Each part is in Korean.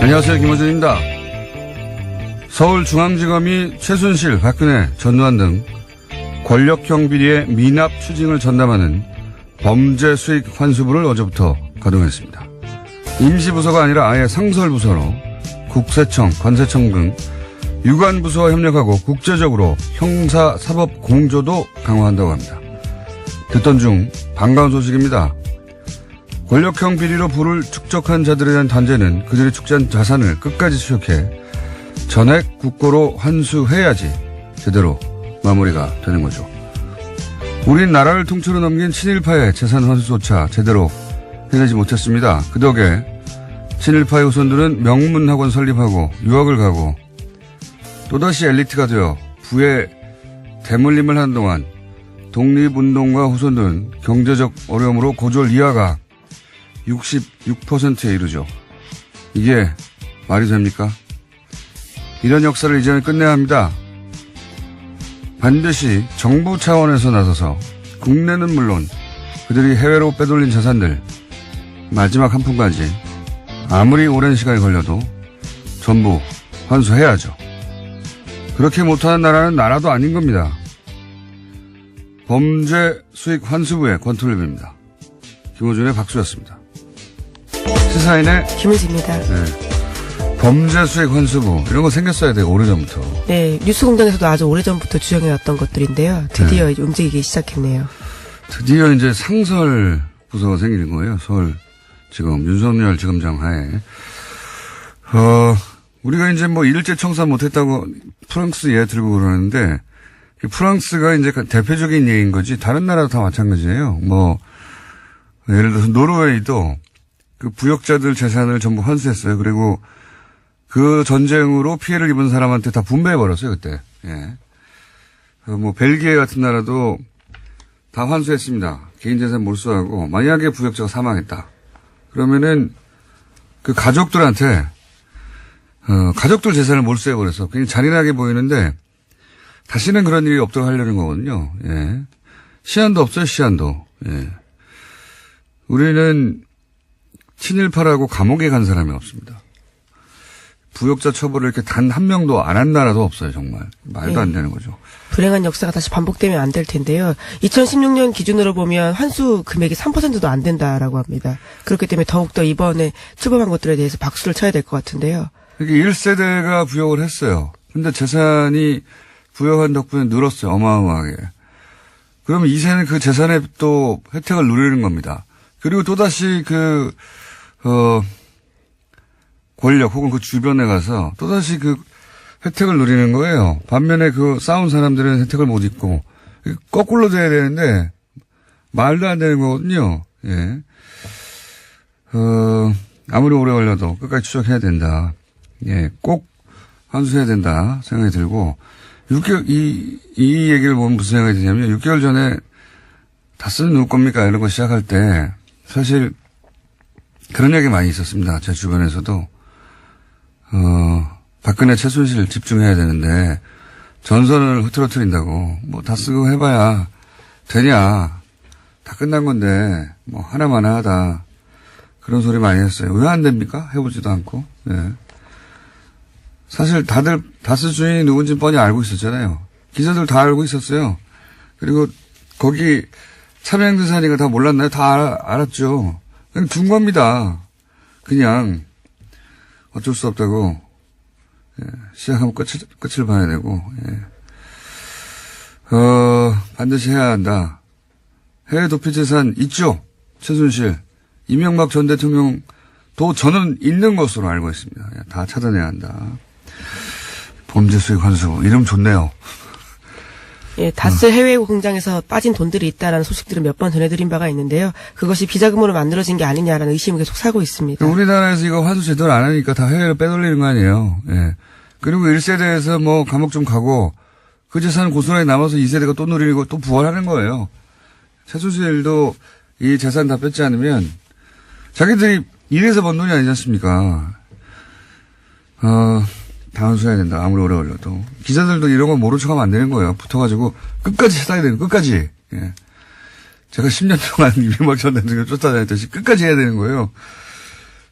안녕하세요. 김호준입니다. 서울중앙지검이 최순실, 박근혜, 전두환 등 권력형 비리의 미납 추징을 전담하는 범죄 수익 환수부를 어제부터 가동했습니다. 임시부서가 아니라 아예 상설부서로 국세청, 관세청 등 유관부서와 협력하고 국제적으로 형사사법 공조도 강화한다고 합니다. 듣던 중 반가운 소식입니다. 권력형 비리로 부를 축적한 자들에 대한 단죄는 그들이 축제한 자산을 끝까지 수익해 전액 국고로 환수해야지 제대로 마무리가 되는 거죠. 우린 나라를 통째로 넘긴 친일파의 재산 환수조차 제대로 해내지 못했습니다. 그 덕에 친일파의 후손들은 명문학원 설립하고 유학을 가고 또다시 엘리트가 되어 부의 대물림을 하는 동안 독립운동가 후손들은 경제적 어려움으로 고졸 이하가 66%에 이르죠. 이게 말이 됩니까? 이런 역사를 이제는 끝내야 합니다. 반드시 정부 차원에서 나서서 국내는 물론 그들이 해외로 빼돌린 자산들 마지막 한 푼까지 아무리 오랜 시간이 걸려도 전부 환수해야죠. 그렇게 못하는 나라는 나라도 아닌 겁니다. 범죄 수익 환수부의 권투를 빕니다. 김호준의 박수였습니다. 시사인의 김은지입니다. 네. 범죄 수익 환수부 이런 거 생겼어야 돼요. 오래전부터. 네, 뉴스공장에서도 아주 오래전부터 주장해왔던 것들인데요. 드디어 네. 움직이기 시작했네요. 드디어 이제 상설 부서가 생기는 거예요. 서울지검 윤석열 지검장 하에. 우리가 이제 뭐 일제 청산 못했다고 프랑스 예 들고 그러는데 프랑스가 이제 대표적인 예인 거지 다른 나라도 다 마찬가지예요. 뭐 예를 들어서 노르웨이도 그 부역자들 재산을 전부 환수했어요. 그리고 그 전쟁으로 피해를 입은 사람한테 다 분배해버렸어요, 그때. 예. 뭐, 벨기에 같은 나라도 다 환수했습니다. 개인 재산 몰수하고, 만약에 부역자가 사망했다. 그러면은, 그 가족들한테, 가족들 재산을 몰수해버려서 굉장히 잔인하게 보이는데, 다시는 그런 일이 없도록 하려는 거거든요. 예. 시한도 없어요, 시한도. 예. 우리는 친일파라고 감옥에 간 사람이 없습니다. 부역자 처벌을 이렇게 단 한 명도 안 한 나라도 없어요, 정말. 말도 안 되는 거죠. 불행한 역사가 다시 반복되면 안 될 텐데요. 2016년 기준으로 보면 환수 금액이 3%도 안 된다라고 합니다. 그렇기 때문에 더욱더 이번에 출범한 것들에 대해서 박수를 쳐야 될 것 같은데요. 이게 1세대가 부역을 했어요. 근데 재산이 부역한 덕분에 늘었어요, 어마어마하게. 그러면 2세는 그 재산에 또 혜택을 누리는 겁니다. 그리고 또다시 권력 혹은 그 주변에 가서 또다시 그 혜택을 누리는 거예요. 반면에 그 싸운 사람들은 혜택을 못 입고 거꾸로 돼야 되는데 말도 안 되는 거거든요. 예. 아무리 오래 걸려도 끝까지 추적해야 된다. 예. 꼭 환수해야 된다 생각이 들고 6개월 이 얘기를 보면 무슨 생각이 드냐면 6개월 전에 다스는 누구 겁니까? 이런 거 시작할 때 사실 그런 얘기 많이 있었습니다. 제 주변에서도. 박근혜 최순실 집중해야 되는데 전선을 흐트러뜨린다고 뭐 다 쓰고 해봐야 되냐. 다 끝난 건데 뭐 하나만 하다. 그런 소리 많이 했어요. 왜 안 됩니까? 해보지도 않고. 예. 사실 다들 다스 주인이 누군지 뻔히 알고 있었잖아요. 기자들 다 알고 있었어요. 그리고 거기 참여행사니까 다 몰랐나요? 다 알았죠. 그냥 둔 겁니다. 그냥 어쩔 수 없다고. 예. 시작하면 끝을 봐야 되고. 예. 반드시 해야 한다. 해외 도피 재산 있죠. 최순실, 이명박 전 대통령도 저는 있는 것으로 알고 있습니다. 다 찾아내야 한다. 범죄 수익 환수부 이름 좋네요. 예, 다스 해외 공장에서 빠진 돈들이 있다라는 소식들을 몇 번 전해드린 바가 있는데요. 그것이 비자금으로 만들어진 게 아니냐라는 의심을 계속 사고 있습니다. 우리나라에서 이거 환수 제대로 안 하니까 다 해외로 빼돌리는 거 아니에요. 예. 그리고 1세대에서 뭐 감옥 좀 가고 그 재산은 고스란히 남아서 2세대가 또 누리고 또 부활하는 거예요. 최순실도 이 재산 다 뺏지 않으면 자기들이 일해서 번 돈이 아니지 않습니까? 다 환수해야 된다. 아무리 오래 걸려도. 기자들도 이런 거 모른 척하면 안 되는 거예요. 붙어가지고 끝까지 찾아야 되는 끝까지. 예. 제가 10년 동안 이명박 전 대통령 쫓아다녔듯이 끝까지 해야 되는 거예요.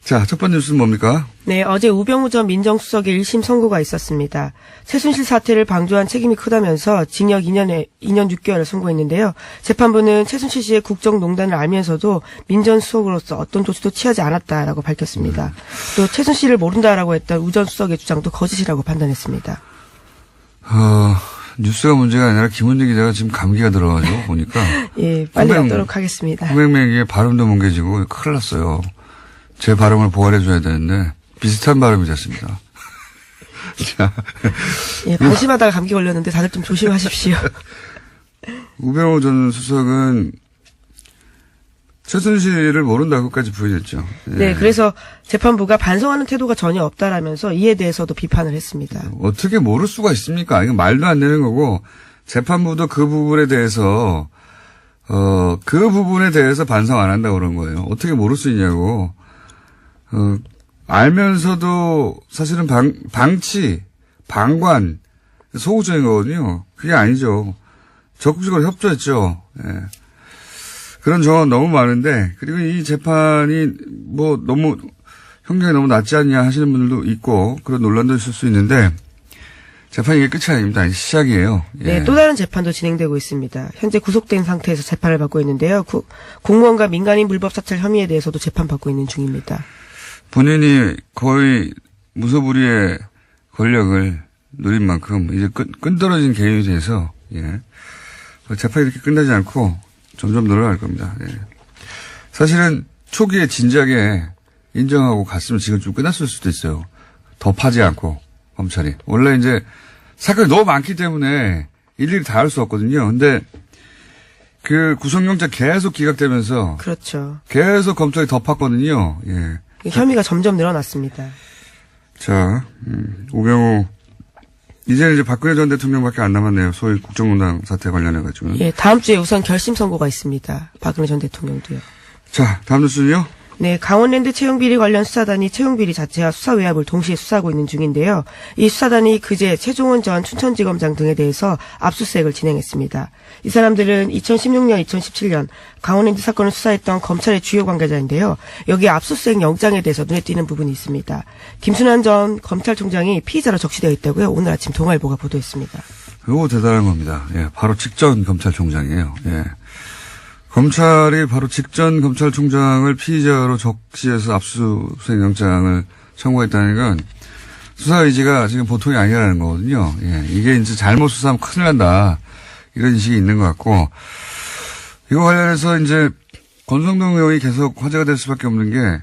자, 첫 번째 뉴스는 뭡니까? 네, 어제 우병우 전 민정수석의 1심 선고가 있었습니다. 최순실 사태를 방조한 책임이 크다면서 징역 2년 6개월을 선고했는데요. 재판부는 최순실 씨의 국정농단을 알면서도 민정수석으로서 어떤 조치도 취하지 않았다라고 밝혔습니다. 또 최순실을 모른다라고 했던 우 전 수석의 주장도 거짓이라고 판단했습니다. 뉴스가 문제가 아니라 김은지 기자가 지금 감기가 들어가지고 보니까. 예, 빨리 하도록 하겠습니다. 후맹맹이의 발음도 뭉개지고 큰일 났어요. 제 발음을 보완해줘야 되는데 비슷한 발음이 됐습니다. 자, 예, 방심하다가 감기 걸렸는데 다들 좀 조심하십시오. 우병우 전 수석은 최순실을 모른다고까지 부인했죠. 예. 네, 그래서 재판부가 반성하는 태도가 전혀 없다라면서 이에 대해서도 비판을 했습니다. 어떻게 모를 수가 있습니까? 이거 말도 안 되는 거고 재판부도 그 부분에 대해서 반성 안 한다고 그런 거예요. 어떻게 모를 수 있냐고. 알면서도 사실은 방관, 소극적인 거거든요. 그게 아니죠. 적극적으로 협조했죠. 예. 그런 정황 너무 많은데, 그리고 이 재판이 너무, 형량이 너무 낮지 않냐 하시는 분들도 있고, 그런 논란도 있을 수 있는데, 재판이 이게 끝이 아닙니다. 시작이에요. 예. 네, 또 다른 재판도 진행되고 있습니다. 현재 구속된 상태에서 재판을 받고 있는데요. 공무원과 민간인 불법 사찰 혐의에 대해서도 재판받고 있는 중입니다. 본인이 거의 무소불위의 권력을 누린 만큼 이제 끈떨어진 개인이 돼서 예. 재판이 이렇게 끝나지 않고 점점 늘어날 겁니다. 예. 사실은 초기에 진작에 인정하고 갔으면 지금 좀 끝났을 수도 있어요. 더 파지 않고 검찰이. 원래 이제 사건이 너무 많기 때문에 일일이 다 할 수 없거든요. 근데 그 구속영장 계속 기각되면서 그렇죠. 계속 검찰이 더 팠거든요. 예. 혐의가 점점 늘어났습니다. 자, 우병우. 이제는 이제 박근혜 전 대통령밖에 안 남았네요. 소위 국정농단 사태 관련해가지고. 예, 다음 주에 우선 결심 선고가 있습니다. 박근혜 전 대통령도요. 자, 다음 뉴스는요? 네, 강원랜드 채용비리 관련 수사단이 채용비리 자체와 수사외압을 동시에 수사하고 있는 중인데요. 이 수사단이 그제 최종원 전 춘천지검장 등에 대해서 압수수색을 진행했습니다. 이 사람들은 2016년, 2017년 강원랜드 사건을 수사했던 검찰의 주요 관계자인데요. 여기 압수수색 영장에 대해서 눈에 띄는 부분이 있습니다. 김순환 전 검찰총장이 피의자로 적시되어 있다고요. 오늘 아침 동아일보가 보도했습니다. 이거 대단한 겁니다. 예, 바로 직전 검찰총장이에요. 예. 검찰이 바로 직전 검찰총장을 피의자로 적시해서 압수수색 영장을 청구했다는 건 수사 의지가 지금 보통이 아니라는 거거든요. 예, 이게 이제 잘못 수사하면 큰일 난다. 이런 인식이 있는 것 같고, 이거 관련해서 이제 권성동 의원이 계속 화제가 될 수밖에 없는 게,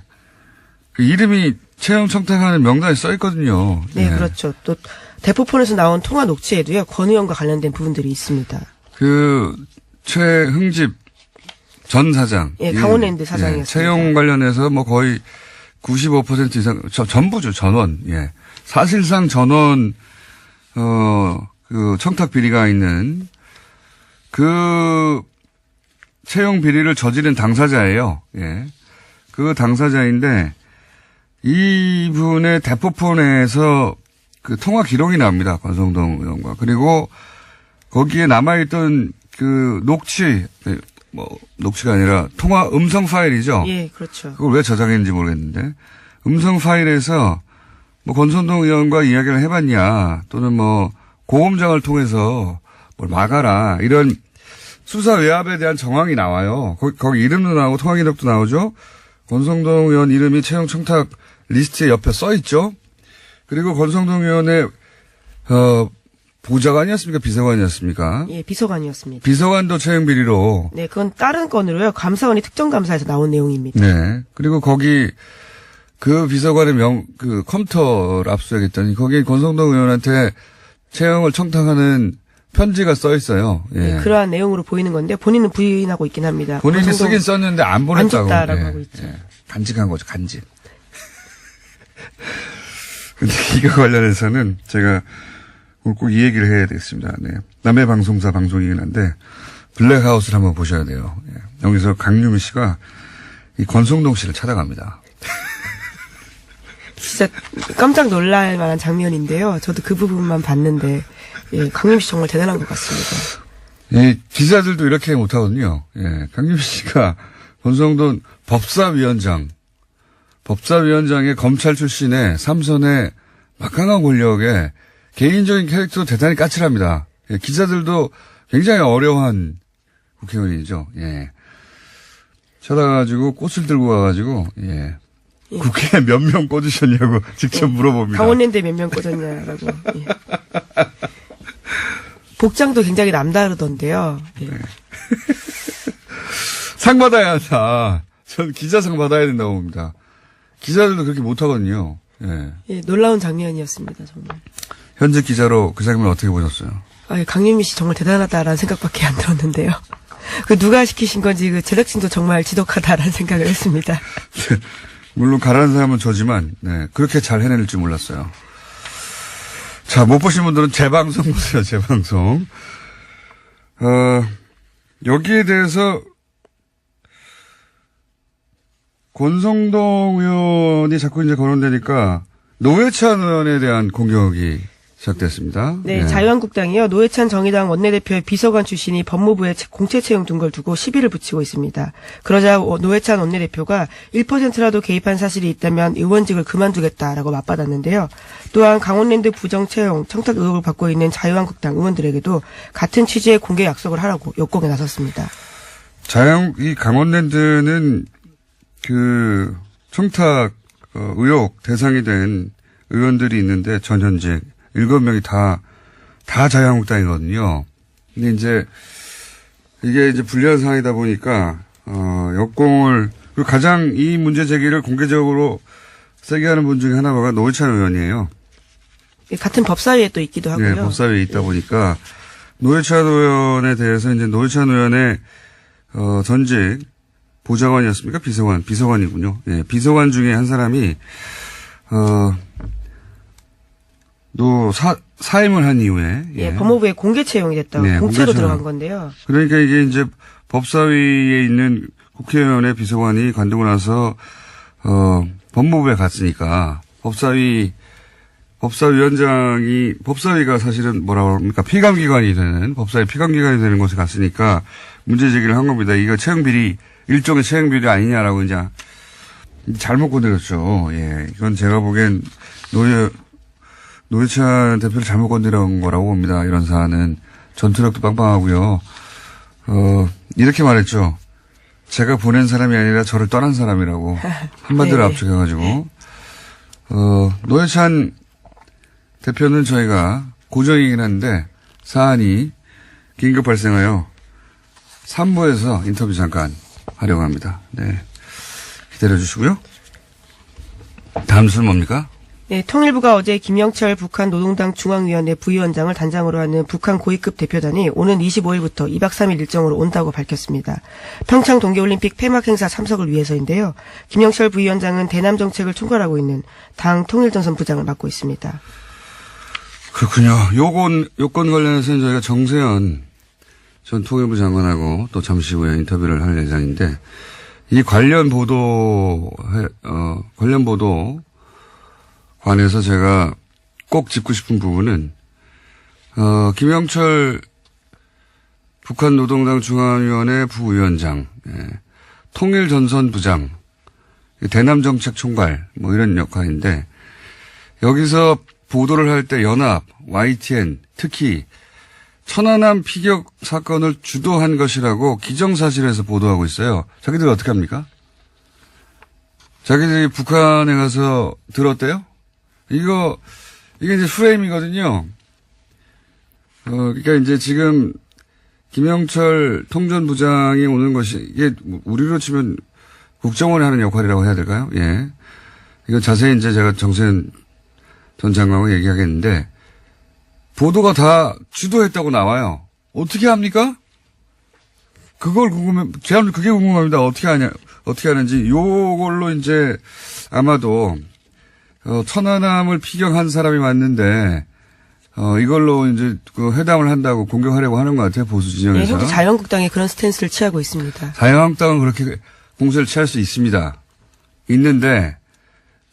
그 이름이 채용 청탁하는 명단에 써 있거든요. 네, 예. 그렇죠. 또 대포폰에서 나온 통화 녹취에도요, 권 의원과 관련된 부분들이 있습니다. 그 최흥집 전 사장. 예, 강원랜드 사장이었습니다. 채용 관련해서 뭐 거의 95% 이상, 전부죠, 전원. 예. 사실상 전원, 그 청탁 비리가 있는 그 채용 비리를 저지른 당사자예요. 예. 그 당사자인데 이분의 대포폰에서 그 통화 기록이 나옵니다. 권성동 의원과. 그리고 거기에 남아있던 그 녹취가 아니라 통화 음성 파일이죠. 예, 그렇죠. 그걸 왜 저장했는지 모르겠는데 음성 파일에서 뭐 권성동 의원과 이야기를 해봤냐 또는 뭐 고검장을 통해서 뭘 막아라 이런 수사 외압에 대한 정황이 나와요. 거기 이름도 나오고 통화 기록도 나오죠. 권성동 의원 이름이 채용 청탁 리스트에 옆에 써 있죠. 그리고 권성동 의원의 보좌관이었습니까? 비서관이었습니까? 예, 비서관이었습니다. 비서관도 채용 비리로. 네, 그건 다른 건으로요. 감사원이 특정감사에서 나온 내용입니다. 네. 그리고 거기 그 비서관의 그 컴퓨터를 압수하겠다니 거기에 권성동 의원한테 채용을 청탁하는 편지가 써 있어요. 예. 네, 그러한 내용으로 보이는 건데 본인은 부인하고 있긴 합니다. 본인이 쓰긴 썼는데 안 보냈다고. 안 줬다라고 하고 있죠. 예. 간직한 거죠, 간직. 근데 이거 관련해서는 제가 꼭 이 얘기를 해야 되겠습니다. 네. 남의 방송사 방송이긴 한데 블랙하우스를 한번 보셔야 돼요. 예. 여기서 강유미 씨가 이 권성동 씨를 찾아갑니다. 진짜 깜짝 놀랄 만한 장면인데요. 저도 그 부분만 봤는데 예, 강유미 씨 정말 대단한 것 같습니다. 예, 기자들도 이렇게 못하거든요. 예, 강유미 씨가 권성동 법사위원장 법사위원장의 검찰 출신의 삼선의 막강한 권력에 개인적인 캐릭터도 대단히 까칠합니다. 예, 기자들도 굉장히 어려워한 국회의원이죠. 예. 쳐다가지고 꽃을 들고 가가지고 예. 국회에 몇 명 꽂으셨냐고 직접 물어봅니다. 강원랜드에 몇 명 꽂았냐라고. 예. 복장도 굉장히 남다르던데요. 예. 네. 상 받아야 한다. 전 기자상 받아야 된다고 봅니다. 기자들도 그렇게 못하거든요. 예. 예, 놀라운 장면이었습니다, 정말. 현직 기자로 그 장면 어떻게 보셨어요? 아, 강윤미 씨 정말 대단하다라는 생각밖에 안 들었는데요. 그 누가 시키신 건지 그 제작진도 정말 지독하다라는 생각을 했습니다. 물론 가라는 사람은 저지만 네, 그렇게 잘 해낼 줄 몰랐어요. 자, 못 보신 분들은 재방송 보세요. 재방송. 여기에 대해서 권성동 의원이 자꾸 이제 거론되니까 노회찬 의원에 대한 공격이 시작됐습니다. 네, 자유한국당이요. 노회찬 정의당 원내대표의 비서관 출신이 법무부에 공채 채용 둔 걸 두고 시비를 붙이고 있습니다. 그러자 노회찬 원내대표가 1%라도 개입한 사실이 있다면 의원직을 그만두겠다라고 맞받았는데요. 또한 강원랜드 부정 채용 청탁 의혹을 받고 있는 자유한국당 의원들에게도 같은 취지의 공개 약속을 하라고 역공에 나섰습니다. 이 강원랜드는 그 청탁 의혹 대상이 된 의원들이 있는데 전현직 7명이 다 자유한국당이거든요. 근데 이게 이제 불리한 상황이다 보니까, 역공을, 그리고 가장 이 문제 제기를 공개적으로 세게 하는 분 중에 하나가 노회찬 의원이에요. 같은 법사위에 또 있기도 하고요. 네, 법사위에 있다 보니까, 노회찬 의원에 대해서 이제 노회찬 의원의, 전직 보좌관이었습니까? 비서관이군요. 예, 비서관 중에 한 사람이, 사임을 한 이후에. 예, 법무부에 공개 채용이 됐다고 네, 공채로 들어간 건데요. 그러니까 이게 이제 법사위에 있는 국회의원의 비서관이 관두고 나서, 법무부에 갔으니까 법사위가 사실은 뭐라고 합니까? 법사위 피감기관이 되는 곳에 갔으니까 문제 제기를 한 겁니다. 이거 일종의 채용비리 아니냐라고 이제 잘못 건드렸죠. 예. 이건 제가 보기엔 노회찬 대표를 잘못 건드린 거라고 봅니다. 이런 사안은 전투력도 빵빵하고요. 이렇게 말했죠. 제가 보낸 사람이 아니라 저를 떠난 사람이라고 한마디로 네. 압축해가지고 노회찬 대표는 저희가 고정이긴 한데 사안이 긴급 발생하여 3부에서 인터뷰 잠깐 하려고 합니다. 네, 기다려주시고요. 다음 순 뭡니까? 네, 통일부가 어제 김영철 북한 노동당 중앙위원회 부위원장을 단장으로 하는 북한 고위급 대표단이 오는 25일부터 2박 3일 일정으로 온다고 밝혔습니다. 평창 동계올림픽 폐막 행사 참석을 위해서인데요. 김영철 부위원장은 대남 정책을 총괄하고 있는 당 통일전선 부장을 맡고 있습니다. 그렇군요. 요건 관련해서는 저희가 정세현 전 통일부 장관하고 또 잠시 후에 인터뷰를 할 예정인데 이 관련 보도 관해서 제가 꼭 짚고 싶은 부분은, 김영철 북한 노동당 중앙위원회 부위원장, 통일전선부장, 대남정책 총괄, 뭐 이런 역할인데, 여기서 보도를 할 때 연합, YTN, 특히 천안함 피격 사건을 주도한 것이라고 기정사실에서 보도하고 있어요. 자기들 어떻게 합니까? 자기들이 북한에 가서 들었대요? 이게 이제 프레임이거든요. 그러니까 이제 지금 김영철 통전부장이 오는 것이 이게 우리로 치면 국정원이 하는 역할이라고 해야 될까요? 예. 이건 자세히 이제 제가 정세현 전 장관하고 얘기하겠는데 보도가 다 주도했다고 나와요. 어떻게 합니까? 제가 그게 궁금합니다. 어떻게 하는지. 요걸로 이제 아마도 천안함을 피격한 사람이 맞는데, 이걸로 이제 그 회담을 한다고 공격하려고 하는 것 같아요, 보수 진영에서. 네, 현재 자유한국당이 그런 스탠스를 취하고 있습니다. 자유한국당은 그렇게 공세를 취할 수 있는데,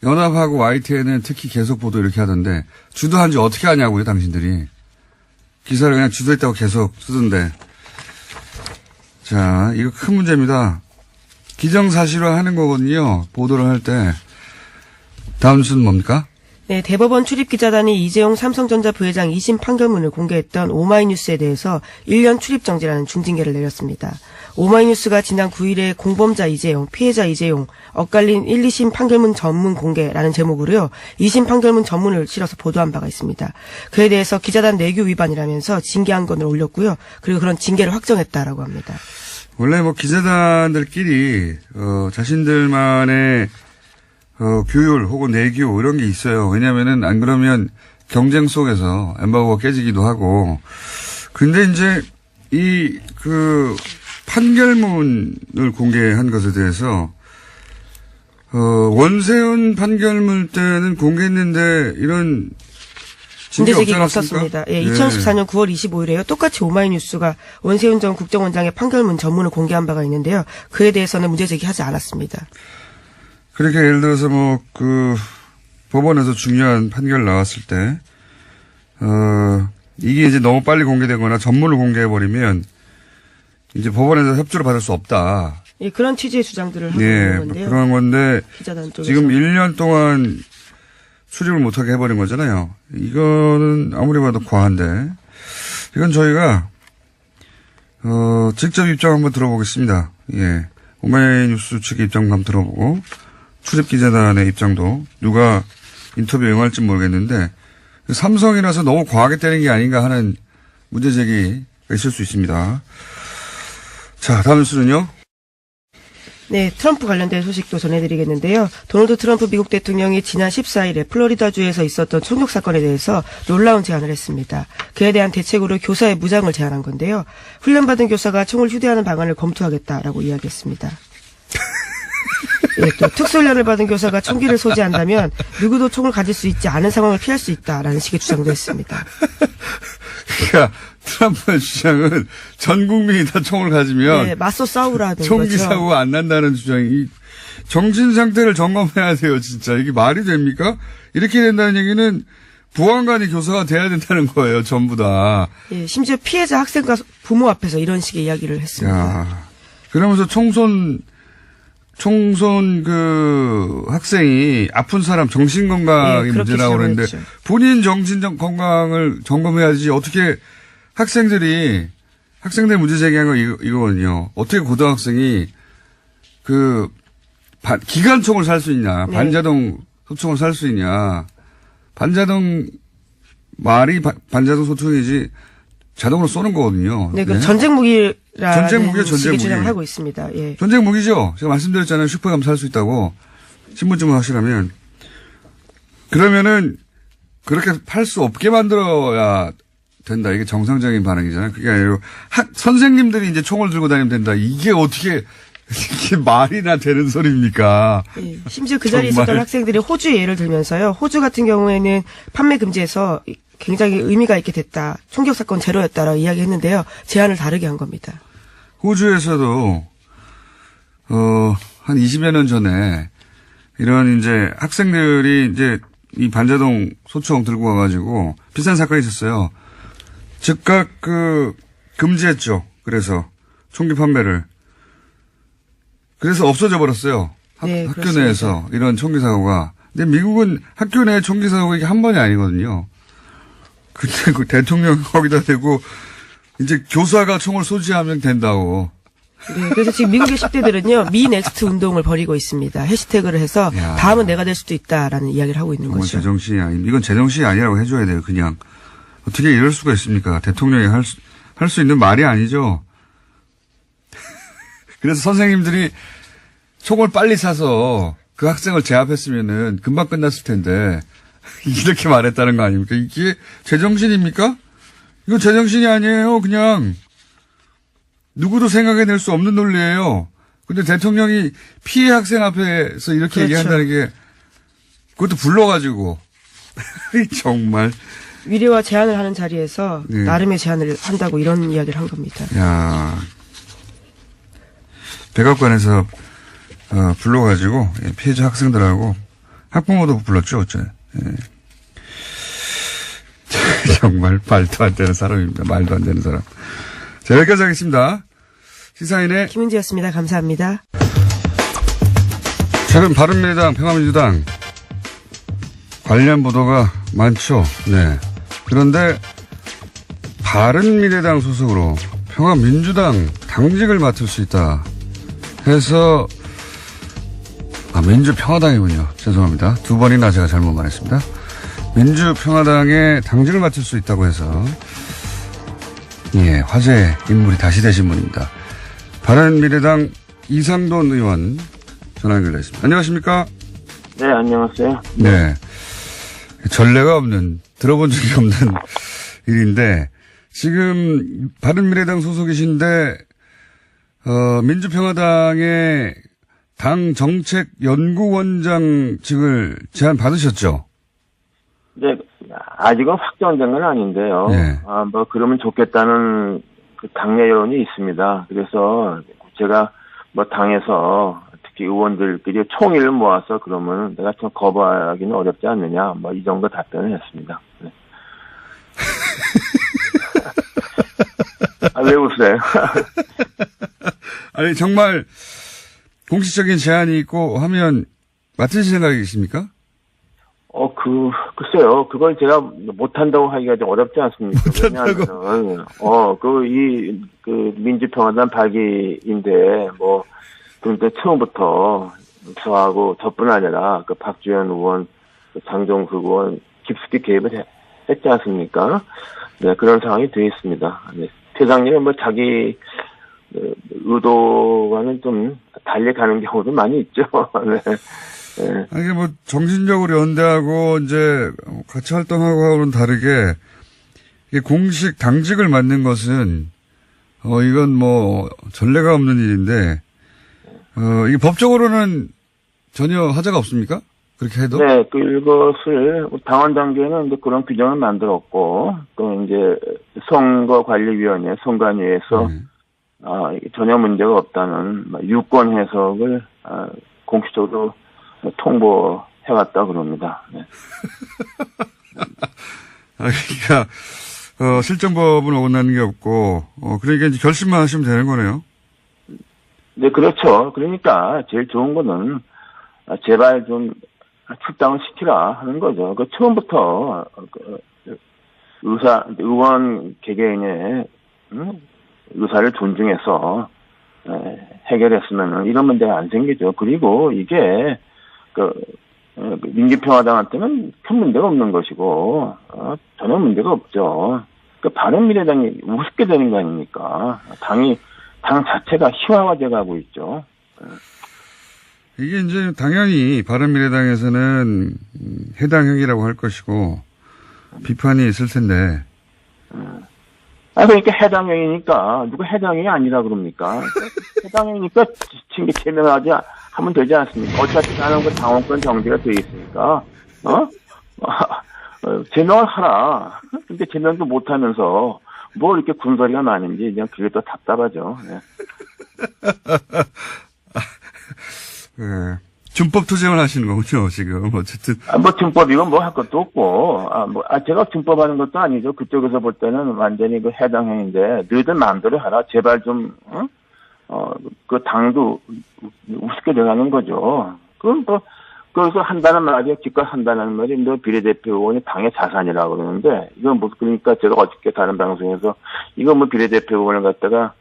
연합하고 YTN은 특히 계속 보도 이렇게 하던데, 주도한지 어떻게 하냐고요, 당신들이. 기사를 그냥 주도했다고 계속 쓰던데. 자, 이거 큰 문제입니다. 기정사실화 하는 거거든요, 보도를 할 때. 다음 뉴스는 뭡니까? 네, 대법원 출입기자단이 이재용 삼성전자 부회장 2심 판결문을 공개했던 오마이뉴스에 대해서 1년 출입정지라는 중징계를 내렸습니다. 오마이뉴스가 지난 9일에 공범자 이재용, 피해자 이재용, 엇갈린 1, 2심 판결문 전문 공개라는 제목으로요. 2심 판결문 전문을 실어서 보도한 바가 있습니다. 그에 대해서 기자단 내규 위반이라면서 징계한 건을 올렸고요. 그리고 그런 징계를 확정했다라고 합니다. 원래 뭐 기자단들끼리 자신들만의 규율 혹은 내규 이런 게 있어요. 왜냐면은 안 그러면 경쟁 속에서 엠바고가 깨지기도 하고. 근데 이제 판결문을 공개한 것에 대해서 원세훈 판결문 때는 공개했는데 이런 징계 문제제기가 없지 않았습니까? 없었습니다. 예, 2014년 9월 25일에요. 똑같이 오마이뉴스가 원세훈 전 국정원장의 판결문 전문을 공개한 바가 있는데요. 그에 대해서는 문제제기하지 않았습니다. 그렇게 예를 들어서 법원에서 중요한 판결 나왔을 때, 이게 이제 너무 빨리 공개되거나 전문을 공개해버리면 이제 법원에서 협조를 받을 수 없다. 예, 그런 취지의 주장들을 하고 있는 건데요. 그런 건데, 기자단 쪽에서. 지금 1년 동안 출입을 못하게 해버린 거잖아요. 이거는 아무리 봐도 과한데, 이건 저희가, 직접 입장 한번 들어보겠습니다. 예. 오마이뉴스 측의 입장도 한번 들어보고, 출입기자단의 입장도 누가 인터뷰에 응할지 모르겠는데 삼성이라서 너무 과하게 때린 게 아닌가 하는 문제제기가 있을 수 있습니다. 자, 다음 뉴스는요. 네, 트럼프 관련된 소식도 전해드리겠는데요. 도널드 트럼프 미국 대통령이 지난 14일에 플로리다주에서 있었던 총격 사건에 대해서 놀라운 제안을 했습니다. 그에 대한 대책으로 교사의 무장을 제안한 건데요. 훈련받은 교사가 총을 휴대하는 방안을 검토하겠다라고 이야기했습니다. 예, 또 특수훈련을 받은 교사가 총기를 소지한다면 누구도 총을 가질 수 있지 않은 상황을 피할 수 있다라는 식의 주장도 했습니다. 그러니까 트럼프의 주장은 전 국민이 다 총을 가지면 네, 맞서 싸우라는 총기 거죠. 사고가 안 난다는 주장이 정신 상태를 점검해야 돼요. 진짜 이게 말이 됩니까? 이렇게 된다는 얘기는 보안관이 교사가 돼야 된다는 거예요. 전부 다. 예, 심지어 피해자 학생과 부모 앞에서 이런 식의 이야기를 했습니다. 야, 그러면서 총선 학생이 아픈 사람 정신건강이 예, 그렇게 문제라고 그러는데 시작을 했죠. 본인 정신건강을 점검해야지 어떻게 학생들 문제 제기한 거 이거거든요. 어떻게 고등학생이 기관총을 살 수 있냐. 네. 반자동 소총을 살 수 있냐. 말이 반자동 소총이지 자동으로 쏘는 거거든요. 네, 그 전쟁 무기라는 전쟁 무기요, 전쟁 무기. 주장을 하고 있습니다. 예. 전쟁 무기죠. 제가 말씀드렸잖아요. 슈퍼에 가면 살 수 있다고. 신분증을 확실하면. 그러면은 그렇게 팔 수 없게 만들어야 된다. 이게 정상적인 반응이잖아요. 그게 아니고 선생님들이 이제 총을 들고 다니면 된다. 이게 어떻게 이게 말이나 되는 소리입니까? 예, 심지어 그 자리에 있었던 학생들이 호주 예를 들면서요. 호주 같은 경우에는 판매 금지에서 굉장히 의미가 있게 됐다. 총격 사건 제로였다라고 이야기했는데요. 제안을 다르게 한 겁니다. 호주에서도 한 20여 년 전에 이런 이제 학생들이 이제 이 반자동 소총 들고 와가지고 비싼 사건이 있었어요. 즉각 금지했죠. 그래서 총기 판매를. 그래서 없어져 버렸어요. 네, 학교 그렇습니다. 내에서 이런 총기 사고가. 근데 미국은 학교 내 총기 사고가 이게 한 번이 아니거든요. 근데 그 대통령 거기다 대고 이제 교사가 총을 소지하면 된다고. 네, 그래서 지금 미국의 10대들은요. 미 넥스트 운동을 벌이고 있습니다. 해시태그를 해서 야. 다음은 내가 될 수도 있다라는 이야기를 하고 있는 정말 거죠. 제정신이 이건 제정신이 아니라고 해줘야 돼요. 그냥. 어떻게 이럴 수가 있습니까? 대통령이 할 수 있는 말이 아니죠. 그래서 선생님들이 총을 빨리 사서 그 학생을 제압했으면은 금방 끝났을 텐데 이렇게 말했다는 거 아닙니까? 이게 제정신입니까? 이거 제정신이 아니에요. 그냥 누구도 생각해낼 수 없는 논리예요. 근데 대통령이 피해 학생 앞에서 이렇게 그렇죠. 얘기한다는 게 그것도 불러가지고 정말. 위례와 제안을 하는 자리에서 네. 나름의 제안을 한다고 이런 이야기를 한 겁니다. 야, 백악관에서 불러가지고 피해자 학생들하고 학부모도 불렀죠, 어째. 예. 정말 말도 안 되는 사람입니다. 말도 안 되는 사람. 자, 여기까지 하겠습니다. 시사인의 김은지였습니다. 감사합니다. 최근 바른미래당, 평화민주당 관련 보도가 많죠. 네. 그런데 바른미래당 소속으로 평화민주당 당직을 맡을 수 있다 해서 민주평화당이군요. 죄송합니다. 두 번이나 제가 잘못 말했습니다. 민주평화당에 당직을 맡을 수 있다고 해서 예, 화제의 인물이 다시 되신 분입니다. 바른미래당 이상돈 의원 전화 연결되어 있습니다. 안녕하십니까? 네, 안녕하세요. 네. 전례가 없는, 들어본 적이 없는 일인데, 지금 바른미래당 소속이신데, 민주평화당의 당 정책연구원장직을 제안 받으셨죠? 네, 아직은 확정된 건 아닌데요. 네. 그러면 좋겠다는 그 당내 여론이 있습니다. 그래서 제가 당에서 특히 의원들끼리 총의를 모아서 그러면 내가 좀 거부하기는 어렵지 않느냐, 이 정도 답변을 했습니다. 네. 왜 웃어요? 아니, 정말 공식적인 제안이 있고 하면 맡으실 생각이 있습니까? 글쎄요. 그걸 제가 못한다고 하기가 좀 어렵지 않습니까? 못한다고? 왜냐하면, 민주평화당 발기인데, 그러니까 처음부터 저하고 저뿐 아니라 박주현 의원, 장종석 의원 깊숙이 개입을 했지 않습니까? 네, 그런 상황이 되어 있습니다. 네. 회장님은 자기 의도와는 좀 달리 가는 경우도 많이 있죠. 네. 네. 아니, 정신적으로 연대하고, 이제, 같이 활동하고 하고는 다르게, 이게 공식 당직을 맡는 것은, 이건 전례가 없는 일인데, 이게 법적으로는 전혀 하자가 없습니까? 그렇게 해도? 네, 이것을 당원 단계는 그런 규정을 만들었고, 또 이제 선거관리위원회, 선관위에서, 전혀 문제가 없다는 유권 해석을, 공식적으로 통보해왔다 그럽니다. 네. 그러니까 실정법은 어긋나는 게 없고 그러니까 이제 결심만 하시면 되는 거네요. 네, 그렇죠. 그러니까 제일 좋은 거는 제발 좀 출당을 시키라 하는 거죠. 처음부터 의원 개개인의 의사를 존중해서 해결했으면 이런 문제가 안 생기죠. 그리고 이게 민주평화당한테는 큰 문제가 없는 것이고 전혀 문제가 없죠. 바른미래당이 우습게 되는 거 아닙니까? 당 자체가 희화화돼 가고 있죠. 이게 이제 당연히 바른미래당에서는 해당형이라고 할 것이고 비판이 있을 텐데. 그러니까 해당형이니까 누가 해당형이 아니라 그럽니까? 해당형이니까 제명하지 하면 되지 않습니까? 어차피 나는 당원권 정지가 돼 있으니까, 제명을 하라. 근데 제명도 못 하면서, 이렇게 군소리가 많은지, 그냥 그게 더 답답하죠. 네. 네. 준법 투쟁을 하시는 거군요, 지금. 어쨌든. 준법이고 할 것도 없고, 제가 준법하는 것도 아니죠. 그쪽에서 볼 때는 완전히 해당형인데, 너희들 마음대로 하라. 제발 좀, 당도 우습게 돼가는 거죠. 거기서 한다는 말이, 기껏 한다는 말이, 비례대표 의원이 당의 자산이라고 그러는데, 이건 그러니까 제가 어저께 다른 방송에서, 비례대표 의원을 갖다가,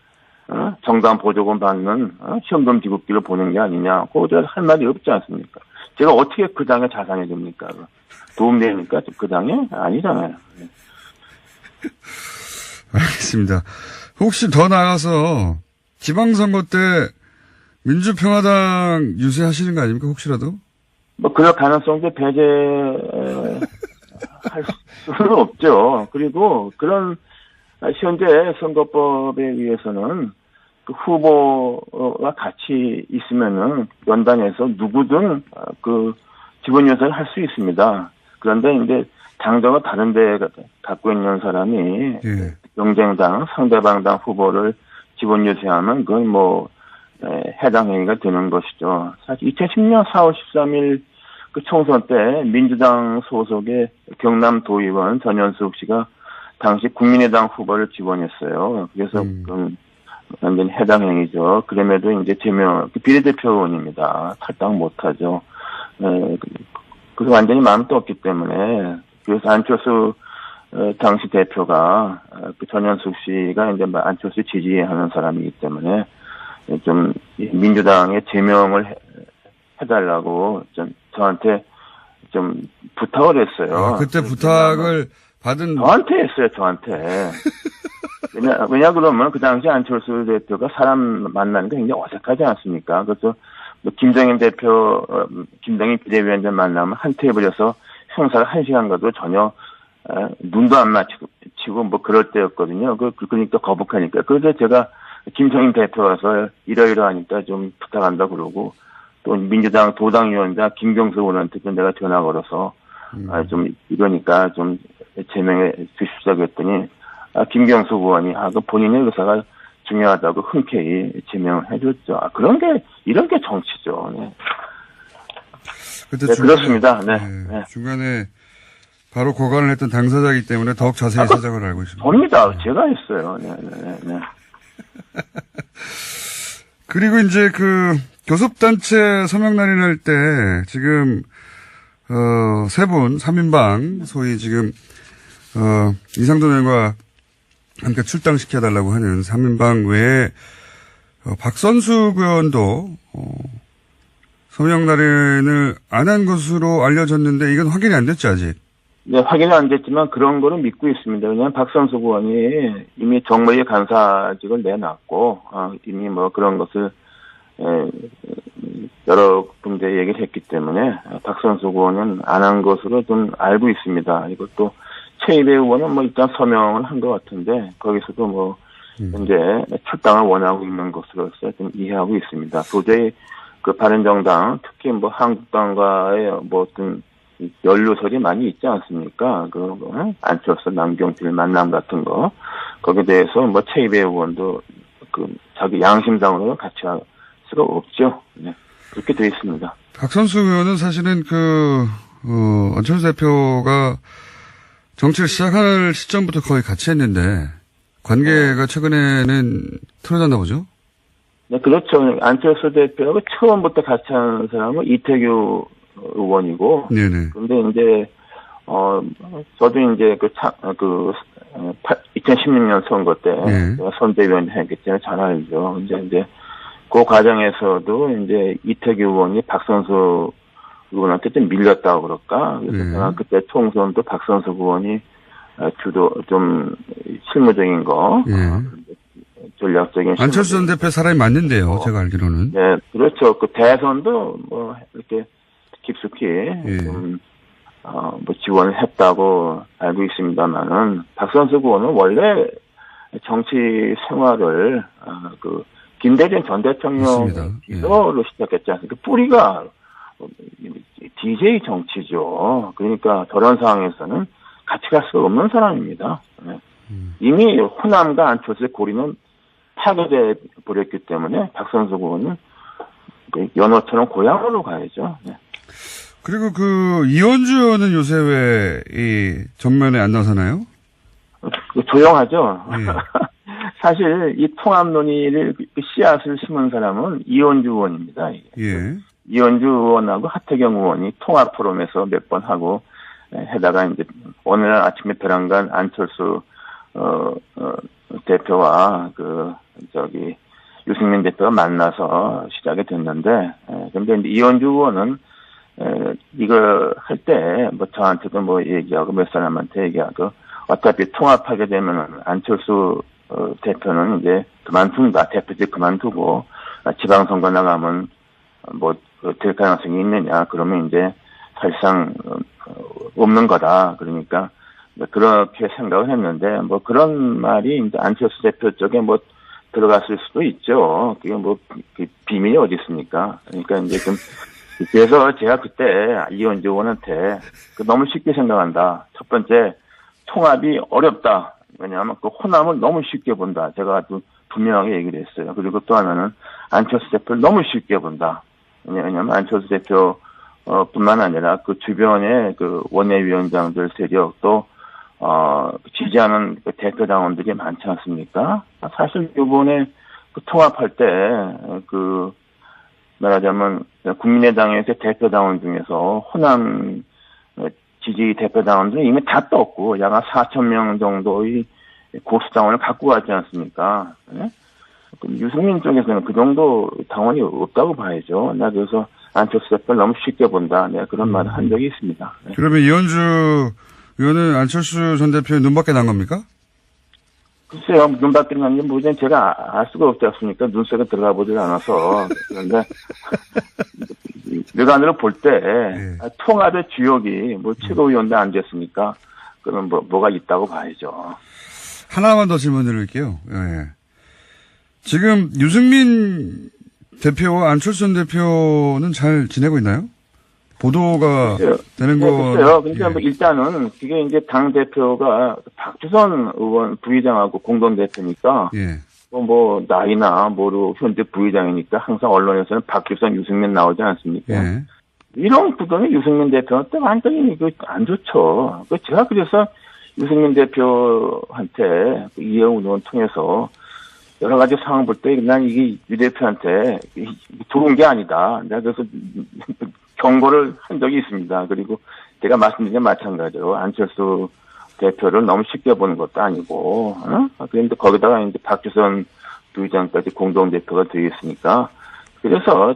정당 보조금 받는, 시험돈 지급기를 보는 게 아니냐. 그거 할 말이 없지 않습니까? 제가 어떻게 그 당의 자산이 됩니까? 도움됩니까? 그 당에? 아니잖아요. 알겠습니다. 혹시 더 나가서, 지방선거 때 민주평화당 유세하시는 거 아닙니까? 혹시라도? 그럴 가능성도 배제할 수는 없죠. 그리고 그런 현재 선거법에 의해서는 그 후보가 같이 있으면은 연단에서 누구든 지원 요사를 할 수 있습니다. 그런데 이제 당정을 다른 데 갖고 있는 사람이 경쟁당, 상대방당 후보를 지원 요새하면 그건 해당 행위가 되는 것이죠. 사실 2010년 4월 13일 그 총선 때 민주당 소속의 경남도의원 전현숙 씨가 당시 국민의당 후보를 지원했어요. 그래서 완전 해당 행위죠. 그럼에도 이제 비례대표 의원입니다. 탈당 못하죠. 그래서 완전히 마음이 떴기 때문에 그래서 안철수 당시 대표가 그 전현숙 씨가 이제 안철수 지지하는 사람이기 때문에 좀 민주당에 제명을 해달라고 좀 저한테 좀 부탁을 했어요. 아, 그때 부탁을 받은 저한테 했어요. 저한테. 왜냐 그러면 그 당시 안철수 대표가 사람 만나는 게 굉장히 어색하지 않습니까? 그래서 뭐 김정인 대표, 김정인 비대위원장 만나면 한 테이블에서 행사를 1시간 가도 전혀 눈도 안 마치고 뭐 그럴 때였거든요. 그러니까 거북하니까. 그래서 제가 김정인 대표 와서 이러이러하니까 좀 부탁한다 그러고 또 민주당 도당위원장 김경수 의원한테 내가 전화 걸어서 좀 이러니까 좀 제명해 주십시오 그랬더니 김경수 의원이 그 본인의 의사가 중요하다고 흔쾌히 제명을 해줬죠. 이런 게 정치죠. 네. 그때 네, 중간에, 그렇습니다. 네. 네. 중간에 바로 고관을 했던 당사자이기 때문에 더욱 자세히 사정을 알고 있습니다. 접니다. 제가 했어요. 네. 그리고 이제 그 교섭단체 서명 날인할 때 지금 세 분 3인방 소위 지금 이상돈 의원과 함께 출당시켜달라고 하는 3인방 외에 박선숙 의원도 서명 날인을 안 한 것으로 알려졌는데 이건 확인이 안 됐죠 아직. 네, 확인은 안 됐지만 그런 거는 믿고 있습니다. 왜냐하면 박선숙 의원이 이미 정무위 간사직을 내놨고 이미 뭐 그런 것을 여러 군데 얘기를 했기 때문에 박선숙 의원은 안 한 것으로 좀 알고 있습니다. 이것도 최이배 의원은 뭐 일단 서명을 한 것 같은데 거기서도 뭐 현재 출당을 원하고 있는 것으로서 좀 이해하고 있습니다. 도저히 그 바른정당 특히 뭐 한국당과의 뭐 어떤 연루설이 많이 있지 않습니까? 안철수 남경필 만남 같은 거 거기에 대해서 뭐 최이배 의원도 그 자기 양심상으로 같이 할 수가 없죠. 네. 그렇게 되어 있습니다. 박선숙 의원은 사실은 안철수 대표가 정치를 시작할 시점부터 거의 같이 했는데 관계가 최근에는 틀어졌나 보죠? 네, 그렇죠. 안철수 대표가 처음부터 같이 한 사람은 이태규 의원이고. 네네. 근데 이제, 저도 이제 2016년 선거 때 네. 선대위원 했기 때문에 잘 알죠. 이제 그 과정에서도 이제 이태규 의원이 박선수 의원한테 좀 밀렸다고 그럴까. 그래서 제가 그때 총선도 박선수 의원이 주도 좀 실무적인 거. 전략적인. 안철수 전 대표 사람이 맞는데요. 제가 알기로는. 네, 그렇죠. 그 대선도 뭐 이렇게 깊숙이 뭐 지원을 했다고 알고 있습니다만은 박선수 의원은 원래 정치 생활을 김대중 전 대통령 비서로 시작했지 않습니까? 뿌리가 DJ 정치죠. 그러니까 저런 상황에서는 같이 갈 수가 없는 사람입니다. 네. 이미 호남과 안철수의 고리는 파괴돼 버렸기 때문에 박선수 의원은 연어처럼 고향으로 가야죠. 네. 그리고 이현주 의원은 요새 왜 이 전면에 안 나서나요? 조용하죠. 예. 사실 이 통합 논의를 씨앗을 심은 사람은 이현주 의원입니다. 예. 이현주 의원하고 하태경 의원이 통합 포럼에서 몇 번 하고 해다가 이제 오늘 아침에 배란간 안철수 대표와 유승민 대표가 만나서 시작이 됐는데, 근데 이제 이현주 의원은 이거 할 때 뭐 저한테도 뭐 얘기하고 몇 사람한테 얘기하고 어차피 통합하게 되면 안철수 대표는 이제 그만둔다. 대표직 그만두고 지방선거 나가면 뭐 될 가능성이 있느냐. 그러면 이제 사실상 없는 거다. 그러니까 그렇게 생각을 했는데 뭐 그런 말이 이제 안철수 대표 쪽에 뭐 들어갔을 수도 있죠. 그게 뭐 비밀이 어디 있습니까? 그러니까 이제 좀 그래서 제가 그때 이현주 의원한테 너무 쉽게 생각한다. 첫 번째 통합이 어렵다. 왜냐하면 호남을 너무 쉽게 본다. 제가 아주 분명하게 얘기를 했어요. 그리고 또 하나는 안철수 대표를 너무 쉽게 본다. 왜냐하면 안철수 대표 뿐만 아니라 그 주변의 원내위원장들 세력도 지지하는 대표당원들이 많지 않습니까? 사실 이번에 통합할 때 말하자면 국민의당에서 대표당원 중에서 호남 지지 대표당원들은 이미 다 떴고 약 4,000명 정도의 고수당원을 갖고 가지 않습니까? 네? 그럼 유승민 쪽에서는 그 정도 당원이 없다고 봐야죠. 나 그래서 안철수 대표를 너무 쉽게 본다. 내가 그런 말을 한 적이 있습니다. 네. 그러면 이현주 의원은 안철수 전 대표의 눈밖에 난 겁니까? 글쎄요, 눈밖에 난 게 뭐지? 제가 알 수가 없지 않습니까? 눈속에 들어가 보질 않아서. 그런데, 외관으로 볼 때, 통합의 주역이 뭐 최고위원도 안 됐으니까, 그럼 뭐가 있다고 봐야죠. 하나만 더 질문 드릴게요. 예. 지금 유승민 대표와 안철수 전 대표는 잘 지내고 있나요? 보도가 글쎄요. 되는 네, 거. 글쎄요. 그러니까 뭐 일단은 그게 이제 당 대표가 박주선 의원 부의장하고 공동 대표니까 예. 뭐 나이나 뭐로 현재 부의장이니까 항상 언론에서는 박주선, 유승민 나오지 않습니까? 예. 이런 구도는 유승민 대표한테 완전히 안 좋죠. 제가 그래서 유승민 대표한테 이해웅 의원 통해서 여러 가지 상황 볼 때 난 이게 유 대표한테 좋은 게 아니다. 내가 그래서 경고를 한 적이 있습니다. 그리고 제가 말씀드린 게 마찬가지로 안철수 대표를 너무 쉽게 보는 것도 아니고, 그런데 거기다가 이제 박주선 부의장까지 공동대표가 되어 있으니까, 그래서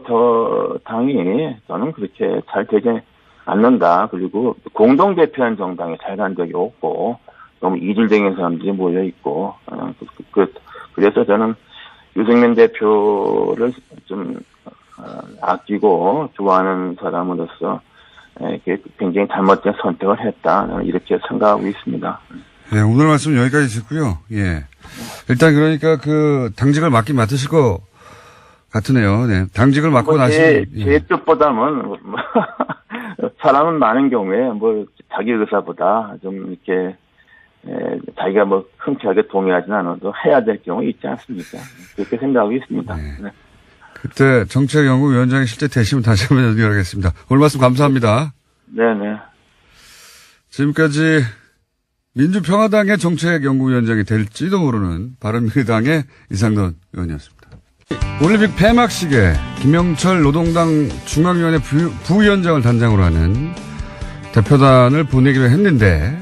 당이 저는 그렇게 잘 되지 않는다. 그리고 공동대표한 정당에 잘 간 적이 없고, 너무 이질적인 사람들이 모여 있고, 그래서 저는 유승민 대표를 좀 아끼고 좋아하는 사람으로서 굉장히 잘못된 선택을 했다. 이렇게 생각하고 있습니다. 네, 오늘 말씀 여기까지 듣고요. 예. 일단 그러니까 그 당직을 맡긴 맡으실 것 같으네요. 네. 당직을 맡고 나시. 제 뜻보다는 사람은 많은 경우에 뭐 자기 의사보다 좀 이렇게 자기가 뭐 흔쾌하게 동의하지는 않아도 해야 될 경우 있지 않습니까? 그렇게 생각하고 있습니다. 네. 네. 그때 정책연구위원장이 실제 되시면 다시 한번 연결하겠습니다. 오늘 말씀 감사합니다. 네네. 지금까지 민주평화당의 정책연구위원장이 될지도 모르는 바른미래당의 이상돈 의원이었습니다. 올림픽 폐막식에 김영철 노동당 중앙위원회 부위원장을 단장으로 하는 대표단을 보내기로 했는데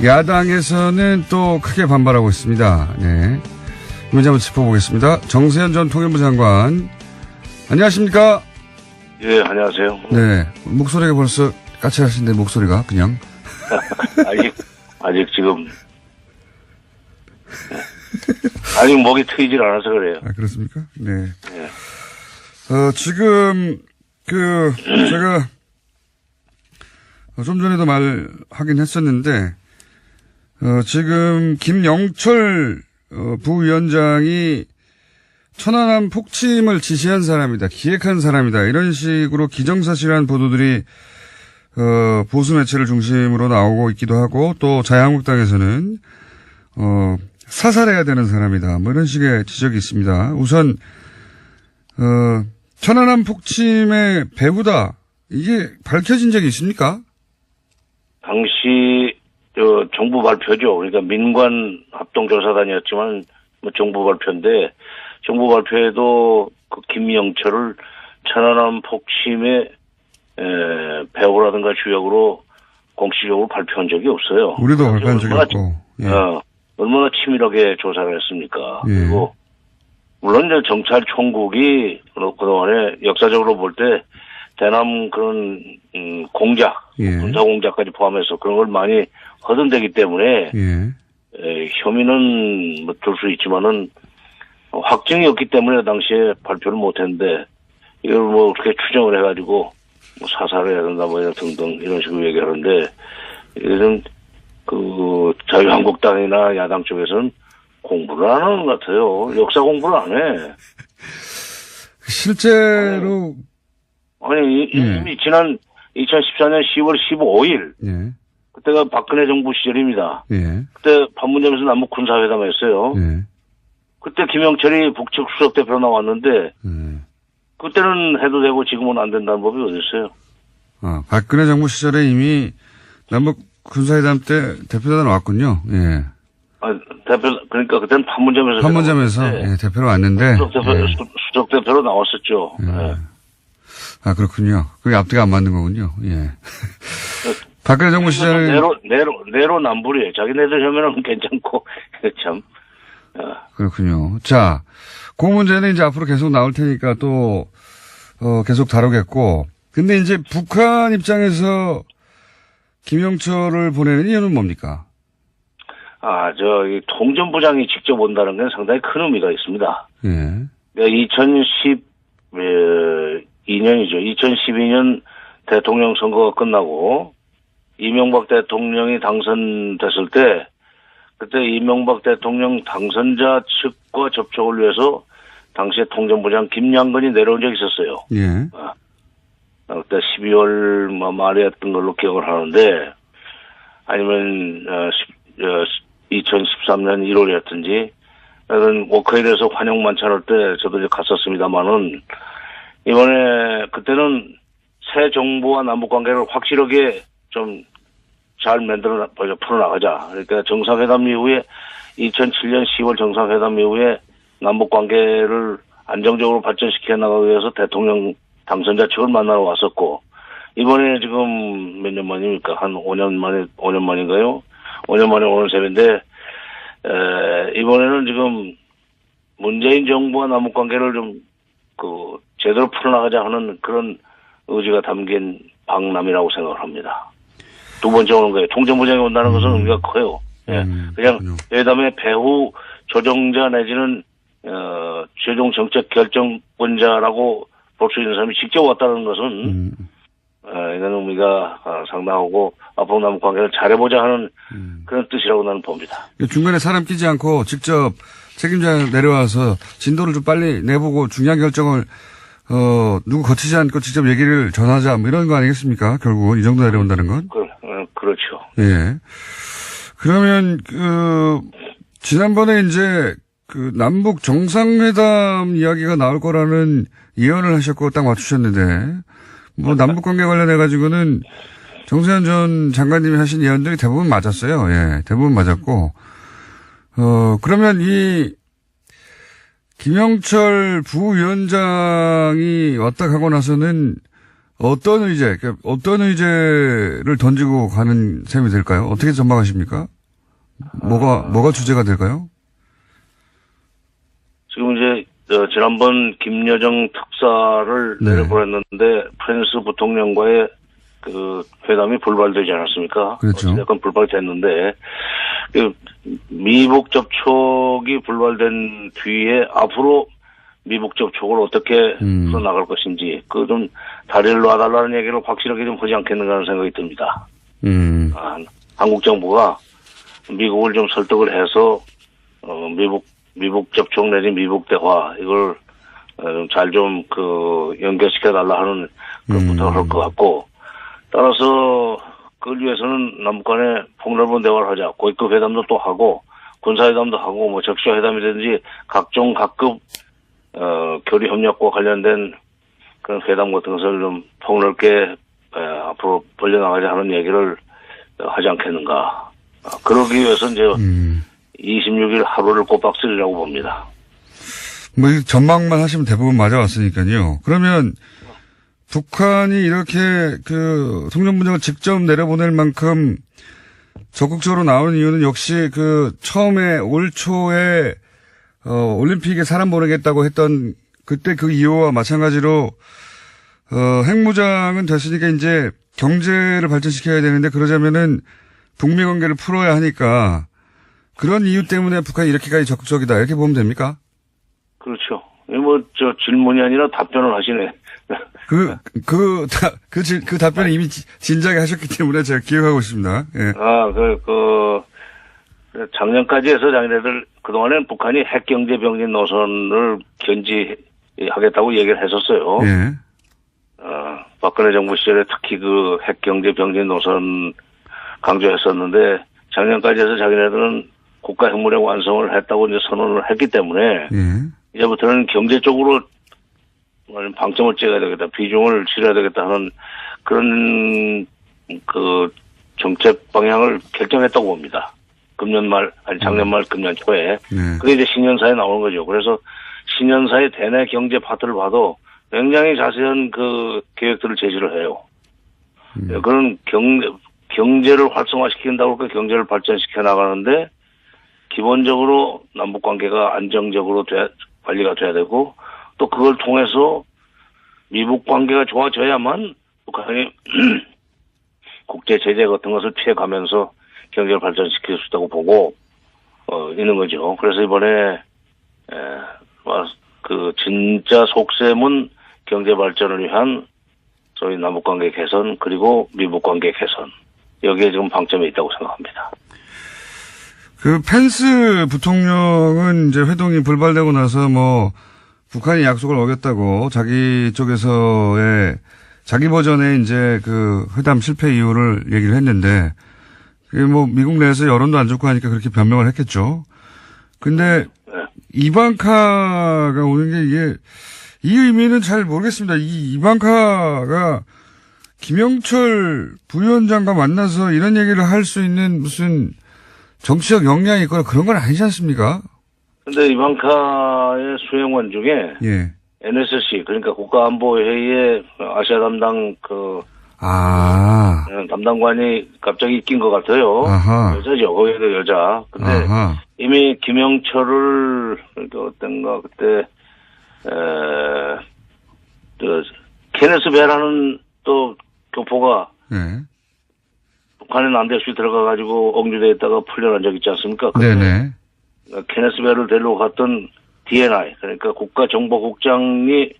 야당에서는 또 크게 반발하고 있습니다. 네. 문제 한번 짚어보겠습니다. 정세현 전 통일부 장관. 안녕하십니까? 예, 안녕하세요. 네. 목소리가 벌써 까칠하신데 목소리가 그냥. 아직 지금. 아직 목이 트이질 않아서 그래요. 아, 그렇습니까? 네. 예. 지금, 제가 좀 전에도 말하긴 했었는데, 지금 김영철 부위원장이 천안함 폭침을 지시한 사람이다, 기획한 사람이다, 이런 식으로 기정사실한 보도들이 보수 매체를 중심으로 나오고 있기도 하고, 또 자유한국당에서는 사살해야 되는 사람이다, 뭐 이런 식의 지적이 있습니다. 우선 천안함 폭침의 배후다, 이게 밝혀진 적이 있습니까? 당시 정부 발표죠. 그러니까 민관 합동조사단이었지만 뭐 정부 발표인데 정부 발표에도 그 김영철을 천안함 폭침의 배우라든가 주역으로 공식적으로 발표한 적이 없어요. 우리도 발표한 적이 없고. 예. 얼마나 치밀하게 조사를 했습니까? 예. 그리고 물론 이제 정찰 총국이 그동안에 역사적으로 볼 때 대남 그런 공작, 예. 군사 공작까지 포함해서 그런 걸 많이 허든되기 때문에 혐의는 뭐 둘 수 있지만은 확증이 없기 때문에 당시에 발표를 못했는데 이걸 뭐 어떻게 추정을 해가지고 뭐 사살을 해야 된다 뭐 등등 이런 식으로 얘기하는데 이런 그 자유한국당이나 야당 쪽에서는 공부를 안 하는 것 같아요. 역사 공부를 안 해. 실제로 이미 지난 2014년 10월 15일 예. 그때가 박근혜 정부 시절입니다. 예. 그때 판문점에서 남북 군사회담을 했어요. 예. 그때 김영철이 북측 수석 대표로 나왔는데 그때는 해도 되고 지금은 안 된다는 법이 어디 있어요? 박근혜 정부 시절에 이미 남북 군사회담 때 대표단 왔군요. 예. 그러니까 그때는 판문점에서. 예, 대표로 왔는데. 수석 대표로 나왔었죠. 예. 아, 그렇군요. 그게 앞뒤가 안 맞는 거군요. 예. 박근혜 정부 시절에. 내로남불이에요. 자기네들 혐의는 괜찮고, 참. 그렇군요. 자, 그 문제는 이제 앞으로 계속 나올 테니까 또, 계속 다루겠고. 근데 이제 북한 입장에서 김영철을 보내는 이유는 뭡니까? 이 통전부장이 직접 온다는 건 상당히 큰 의미가 있습니다. 예. 2012년이죠. 2012년 대통령 선거가 끝나고 이명박 대통령이 당선됐을 때 그때 이명박 대통령 당선자 측과 접촉을 위해서 당시에 통전부장 김양근이 내려온 적이 있었어요. 예. 그때 12월 말이었던 걸로 기억을 하는데 아니면 2013년 1월이었든지 하여튼 워커힐에서 환영 만찬할 때 저도 이제 갔었습니다만은 이번에 그때는 새 정부와 남북 관계를 확실하게 좀 잘 풀어나가자. 그러니까 정상회담 이후에 2007년 10월 정상회담 이후에 남북 관계를 안정적으로 발전시켜 나가기 위해서 대통령 당선자 측을 만나러 왔었고 이번에 지금 몇 년 만입니까? 한 5년 만인가요? 5년 만에 오는 셈인데 이번에는 지금 문재인 정부와 남북 관계를 좀 제대로 풀어나가자 하는 그런 의지가 담긴 방남이라고 생각을 합니다. 두 번째 오는 거예요. 통전부장이 온다는 것은 의미가 커요. 예. 그냥 회담의 배후 조정자 내지는 최종 정책 결정권자라고 볼 수 있는 사람이 직접 왔다는 것은 이런 의미가 상당하고 앞으로 남북 관계를 잘해보자 하는 그런 뜻이라고 나는 봅니다. 중간에 사람 끼지 않고 직접 책임자 내려와서 진도를 좀 빨리 내보고 중요한 결정을 누구 거치지 않고 직접 얘기를 전하자 뭐 이런 거 아니겠습니까? 결국은 이 정도 내려온다는 건. 그렇죠. 예. 그러면 지난번에 이제 남북 정상회담 이야기가 나올 거라는 예언을 하셨고 딱 맞추셨는데 뭐 남북 관계 관련해 가지고는 정세현 전 장관님이 하신 예언들이 대부분 맞았어요. 예. 대부분 맞았고 그러면 이 김영철 부위원장이 왔다 가고 나서는 어떤 의제를 던지고 가는 셈이 될까요? 어떻게 전망하십니까? 뭐가 주제가 될까요? 지금 이제 지난번 김여정 특사를 내려보냈는데 프랑스 부통령과의 회담이 불발되지 않았습니까? 그렇죠. 약간 불발됐는데 미북 접촉이 불발된 뒤에 앞으로 미북 접촉을 어떻게 풀어나갈 것인지 좀 다리를 놔달라는 얘기를 확실하게 좀 하지 않겠는가 하는 생각이 듭니다. 한국 정부가 미국을 좀 설득을 해서 미북 접촉 내지 미북 대화 이걸 잘 좀 연결시켜 달라 하는 그런 부탁을 할 것 같고 따라서 그걸 위해서는 남북 간에 폭넓은 대화를 하자. 고위급 회담도 또 하고 군사회담도 하고 뭐 적시회담이든지 각종 각급 교류 협력과 관련된 그런 회담 같은 것을 좀 폭넓게 앞으로 벌려나가자 하는 얘기를 하지 않겠는가. 그러기 위해서 이제 26일 하루를 꼬박 쓰리라고 봅니다. 뭐 전망만 하시면 대부분 맞아왔으니까요. 그러면 북한이 이렇게 통전부장을 직접 내려보낼 만큼 적극적으로 나오는 이유는 역시 처음에 올 초에 올림픽에 사람 보내겠다고 했던 그때 그 이유와 마찬가지로 핵무장은 됐으니까 이제 경제를 발전시켜야 되는데 그러자면은 북미 관계를 풀어야 하니까 그런 이유 때문에 북한이 이렇게까지 적극적이다 이렇게 보면 됩니까? 그렇죠. 질문이 아니라 답변을 하시네. 그 답변을 이미 진작에 하셨기 때문에 제가 기억하고 있습니다. 예. 작년까지 해서 자기네들 그동안에는 북한이 핵경제 병진 노선을 견지하겠다고 얘기를 했었어요. 예. 박근혜 정부 시절에 특히 핵경제 병진 노선 강조했었는데 작년까지 해서 자기네들은 국가 핵무력 완성을 했다고 이제 선언을 했기 때문에 이제부터는 경제 쪽으로 방점을 찍어야 되겠다, 비중을 실어야 되겠다 하는 그런 정책 방향을 결정했다고 봅니다. 금년 말, 아니 작년 말, 금년 초에. 네. 그게 이제 신년사에 나오는 거죠. 그래서 신년사의 대내 경제 파트를 봐도 굉장히 자세한 그 계획들을 제시를 해요. 그런 경제를 활성화시킨다고 그 경제를 발전시켜 나가는데 기본적으로 남북 관계가 안정적으로 관리가 돼야 되고 또 그걸 통해서 미북 관계가 좋아져야만 북한이 국제 제재 같은 것을 피해가면서 경제를 발전시킬 수 있다고 보고 있는 거죠. 그래서 이번에 그 진짜 속셈은 경제 발전을 위한 소위 남북 관계 개선 그리고 미북 관계 개선 여기에 지금 방점이 있다고 생각합니다. 그 펜스 부통령은 이제 회동이 불발되고 나서 뭐 북한이 약속을 어겼다고 자기 쪽에서의 자기 버전의 이제 그 회담 실패 이유를 얘기를 했는데 그게 뭐 미국 내에서 여론도 안 좋고 하니까 그렇게 변명을 했겠죠. 근데 이방카가 오는 게 이게 이 의미는 잘 모르겠습니다. 이 이방카가 김영철 부위원장과 만나서 이런 얘기를 할 수 있는 무슨 정치적 역량이 있거나 그런 건 아니지 않습니까? 근데 이방카의 수행원 중에 예. NSC 그러니까 국가안보회의의 아시아 담당 담당관이 갑자기 낀 것 같아요. 아하. 여자죠. 거기도 여자. 근데 아하. 이미 김영철을 그러니까 어떤가 그때 케네스 베라는 또 교포가 네. 북한에 난데없이 들어가가지고 억류돼 있다가 풀려난 적 있지 않습니까? 네네. 케네스 베를 데리고 갔던 DNI 그러니까 국가정보국장이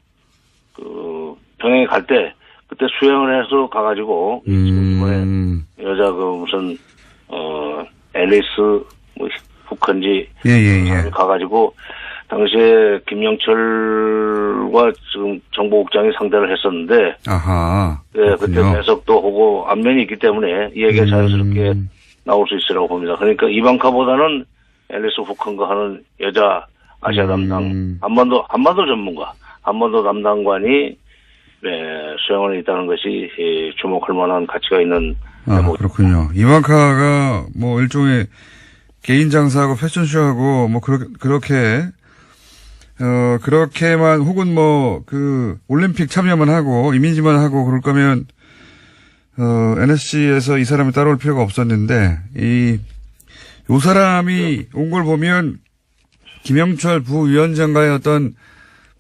그 평양에 갈 때 그때 수행을 해서 가가지고 이번에 여자 그 무슨 앨리스 뭐 후컨지 예예예. 가가지고 당시에 김영철과 지금 정보국장이 상대를 했었는데 아하. 네, 그때 배석도 하고 안면이 있기 때문에 이 얘기가 자연스럽게 나올 수 있으라고 봅니다. 그러니까 이방카보다는 앨리스 후컨과 하는 여자 아시아 담당 한반도 전문가 한반도 담당관이 수행원에 있다는 것이 주목할 만한 가치가 있는 그렇군요. 이방카가 뭐 일종의 개인 장사하고 패션쇼하고 뭐 그렇게만 혹은 뭐 그 올림픽 참여만 하고 이미지만 하고 그럴 거면 NSC에서 이 사람이 따라올 필요가 없었는데 요 사람이 온 걸 보면 김영철 부위원장과의 어떤